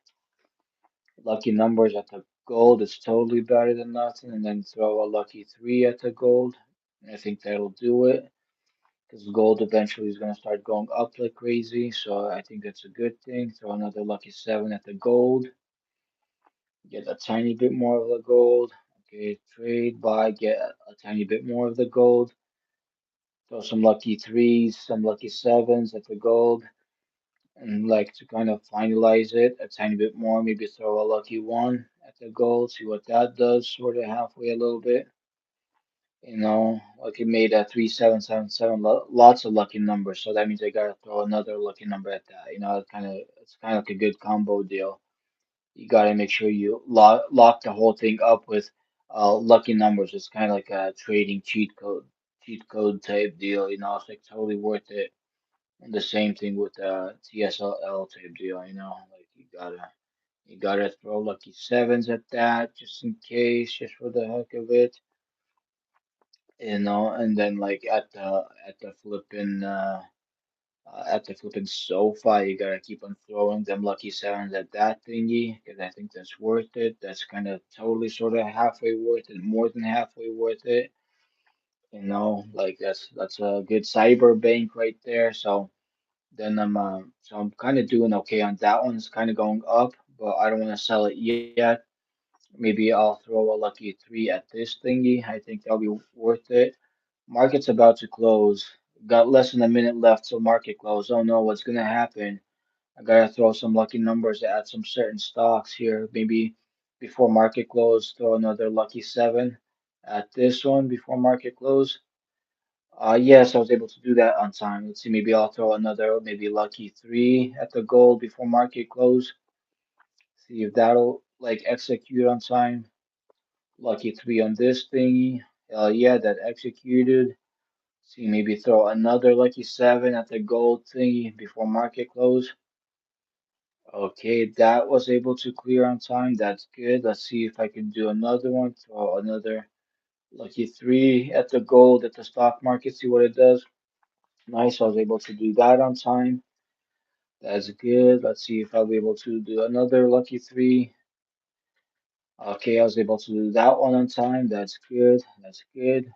Lucky numbers at the gold is totally better than nothing. And then throw a lucky three at the gold. I think that'll do it. Because gold eventually is going to start going up like crazy. So I think that's a good thing. Throw another lucky seven at the gold. Get a tiny bit more of the gold. Okay, trade, buy, get a tiny bit more of the gold. Throw some lucky threes, some lucky sevens at the gold. And like to kind of finalize it a tiny bit more, maybe throw a lucky one at the gold, see what that does, sort of halfway a little bit. Like it made a 3777, lots of lucky numbers, so that means I gotta throw another lucky number at that. It's kind of like a good combo deal. You gotta make sure you lock the whole thing up with lucky numbers. It's kind of like a trading cheat code type deal. It's like totally worth it. And the same thing with TSLL type deal, like you gotta throw lucky sevens at that just in case, just for the heck of it, and then like at the flipping At the flipping SoFi, you gotta keep on throwing them lucky sevens at that thingy because I think that's worth it. That's kind of totally sort of halfway worth it, more than halfway worth it. Like that's a good cyber bank right there. So then I'm kind of doing okay on that one. It's kind of going up, but I don't want to sell it yet. Maybe I'll throw a lucky three at this thingy. I think that'll be worth it. Market's about to close. Got less than a minute left till market close. Oh no, what's gonna happen? I gotta throw some lucky numbers at some certain stocks here. Maybe before market close, throw another lucky seven at this one before market close. Yes, I was able to do that on time. Let's see, maybe I'll throw another, maybe lucky three at the gold before market close. See if that'll like execute on time. Lucky three on this thingy. Yeah, that executed. See, maybe throw another lucky seven at the gold thingy before market close. Okay, that was able to clear on time. That's good. Let's see if I can do another one. Throw another lucky three at the gold at the stock market. See what it does. Nice. I was able to do that on time. That's good. Let's see if I'll be able to do another lucky three. Okay, I was able to do that one on time. That's good. That's good.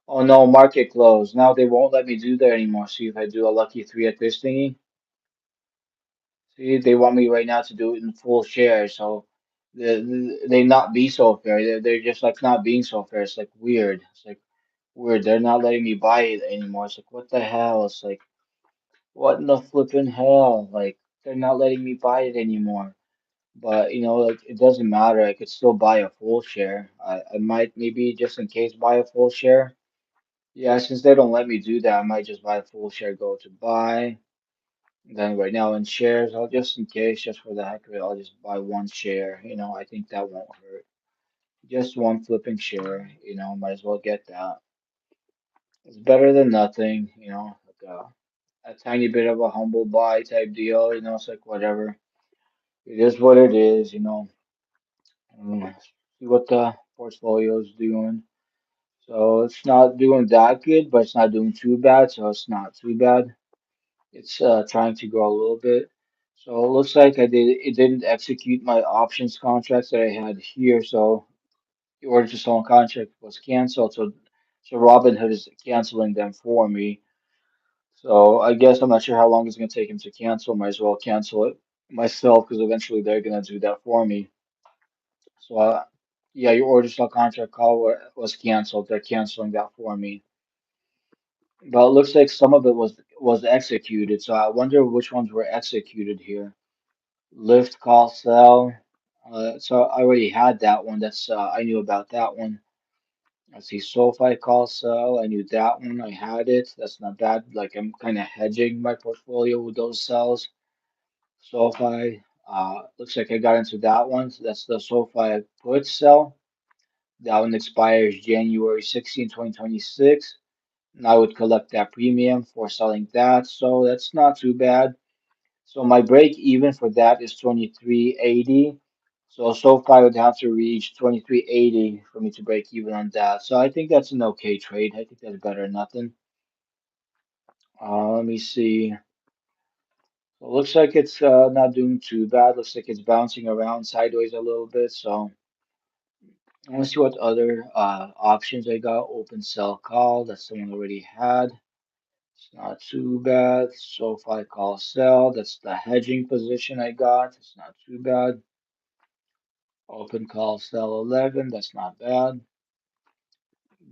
Oh no, market closed. Now they won't let me do that anymore. See if I do a lucky three at this thingy. See, they want me right now to do it in full share. So they not be so fair. They're just like not being so fair. It's like weird. It's like weird. They're not letting me buy it anymore. It's like what the hell? It's like what in the flipping hell? Like they're not letting me buy it anymore. But like it doesn't matter. I could still buy a full share. I might maybe just in case buy a full share. Yeah, since they don't let me do that, I might just buy a full share, go to buy. Then right now in shares, I'll just in case, just for the heck of it, I'll just buy one share. I think that won't hurt. Just one flipping share, might as well get that. It's better than nothing, like a tiny bit of a humble buy type deal, it's like whatever. It is what it is. See what the portfolio is doing. So it's not doing that good, but it's not doing too bad, so it's not too bad. It's trying to grow a little bit. So it looks like it didn't execute my options contracts that I had here. So the order to sell contract was canceled. So Robinhood is canceling them for me. So I guess I'm not sure how long it's gonna take him to cancel. Might as well cancel it myself because eventually they're gonna do that for me. So yeah, your order to sell contract call was canceled. They're canceling that for me. But it looks like some of it was executed. So I wonder which ones were executed here. Lift call sell. So I already had that one. That's I knew about that one. I see SoFi call sell. I knew that one. I had it. That's not bad. Like I'm kind of hedging my portfolio with those sells. SoFi. Looks like I got into that one. So that's the SoFi put sell. That one expires January 16, 2026. And I would collect that premium for selling that. So that's not too bad. So my break even for that is 23.80. So far I would have to reach 23.80 for me to break even on that. So I think that's an okay trade. I think that's better than nothing. Let me see. So it looks like it's not doing too bad. Looks like it's bouncing around sideways a little bit. So I want to see what other options I got. Open sell call. That's the one I already had. It's not too bad. SoFi call sell. That's the hedging position I got. It's not too bad. Open call sell 11, that's not bad.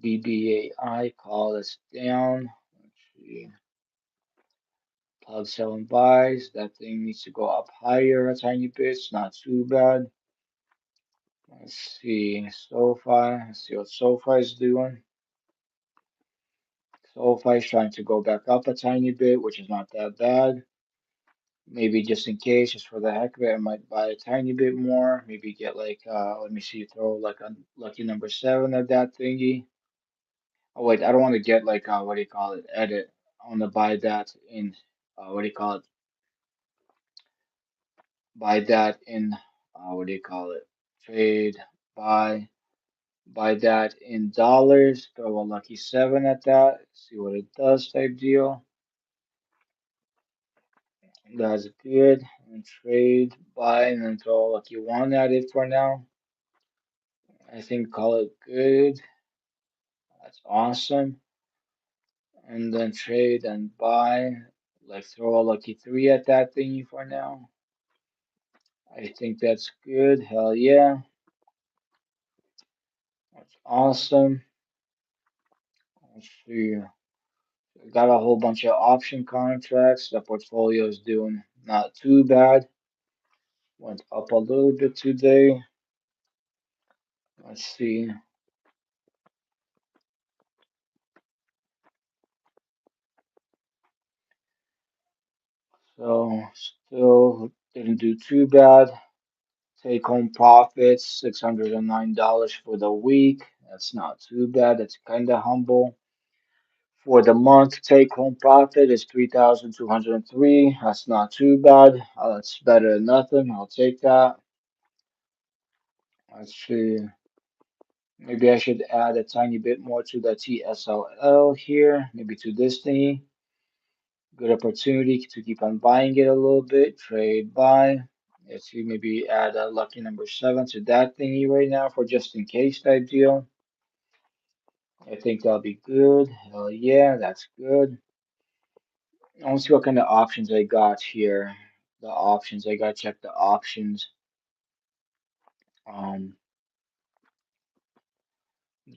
BBAI call is down. Let's see. Plug selling buys. That thing needs to go up higher a tiny bit. It's not too bad. Let's see. SoFi. Let's see what SoFi is doing. SoFi is trying to go back up a tiny bit, which is not that bad. Maybe just in case, just for the heck of it, I might buy a tiny bit more. Maybe get like, let me see, throw like a lucky number seven at that thingy. Oh wait, I don't want to get like what do you call it? Edit. I want to buy that in what do you call it? Buy that in what do you call it? Trade buy buy that in dollars. Throw a lucky seven at that. See what it does type deal. That's good. And trade, buy, and then throw like you want at it for now. I think call it good. That's awesome. And then trade and buy. Like throw a lucky three at that thingy for now. I think that's good. Hell yeah. That's awesome. Let's see. I got a whole bunch of option contracts. The portfolio is doing not too bad. Went up a little bit today. Let's see. So still didn't do too bad. Take home profits, $609 for the week. That's not too bad. That's kind of humble. For the month, take home profit is 3,203. That's not too bad. That's better than nothing. I'll take that. Let's see. Maybe I should add a tiny bit more to the TSLL here. Maybe to this thingy. Good opportunity to keep on buying it a little bit. Trade buy. Let's see, maybe add a lucky number seven to that thingy right now for just in case type deal. I think that'll be good. Hell yeah, that's good. I want to see what kind of options I got here. The options, I gotta check the options. Um,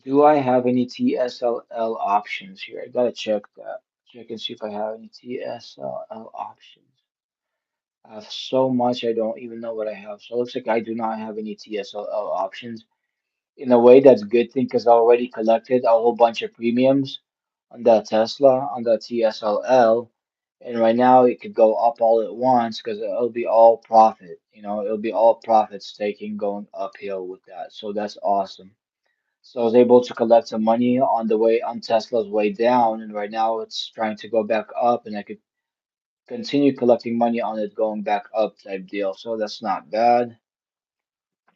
do I have any TSLL options here? I gotta check that. Check and see if I have any TSLL options. I have so much I don't even know what I have. So it looks like I do not have any TSLL options. In a way, that's a good thing because I already collected a whole bunch of premiums on the Tesla, on the TSLL. And right now it could go up all at once because it'll be all profit. You know, it'll be all profit staking going uphill with that. So that's awesome. So I was able to collect some money on the way on Tesla's way down, and right now it's trying to go back up, and I could continue collecting money on it going back up type deal. So that's not bad.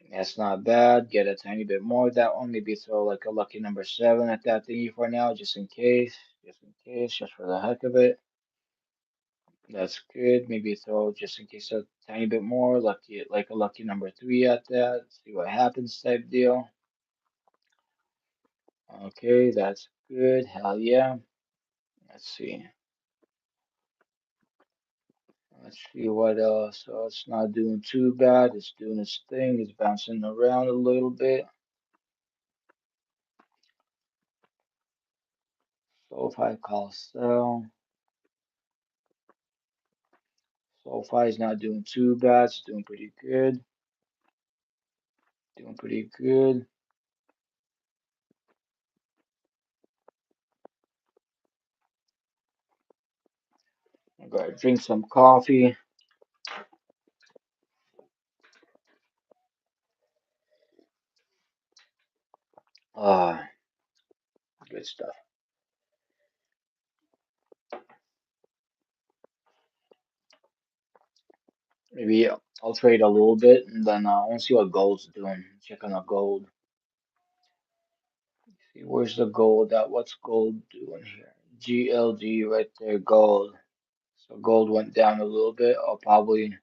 That's not bad. Get a tiny bit more of that one. Maybe throw like a lucky number seven at that thingy for now, just in case. Just in case, just for the heck of it. That's good. Maybe throw just in case a tiny bit more, lucky like a lucky number three at that. See what happens type deal. Okay, that's good. Hell yeah. Let's see. Let's see what else. So it's not doing too bad. It's doing its thing. It's bouncing around a little bit. So if I call sell, so far is not doing too bad. It's doing pretty good. Doing pretty good. I'm gonna drink some coffee. Ah, good stuff. Maybe I'll trade a little bit and then I want to see what gold's doing. Check on the gold. See where's the gold at? What's gold doing here? GLD right there, gold. So gold went down a little bit. I'll probably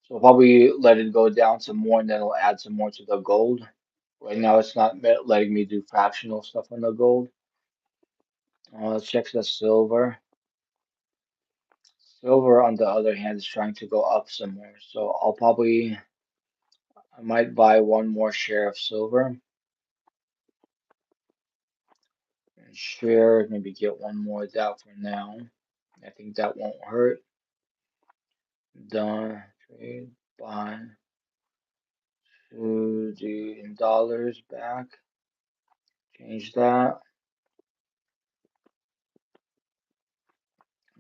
let it go down some more and then I'll add some more to the gold. Right now it's not letting me do fractional stuff on the gold. Let's check the silver. Silver, on the other hand, is trying to go up some more. So I might buy one more share of silver and share, maybe get one more of that for now. I think that won't hurt. Done. Trade, buy, to the in dollars back. Change that.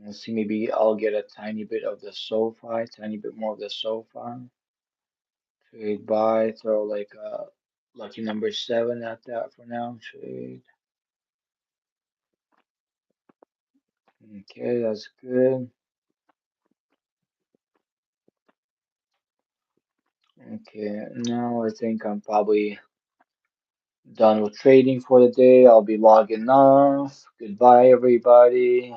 Let's see, maybe I'll get a tiny bit of the SoFi, tiny bit more of the SoFi. Trade buy, throw like a lucky number seven at that for now. Trade. Okay, that's good. Okay, now I think I'm probably done with trading for the day. I'll be logging off. Goodbye, everybody.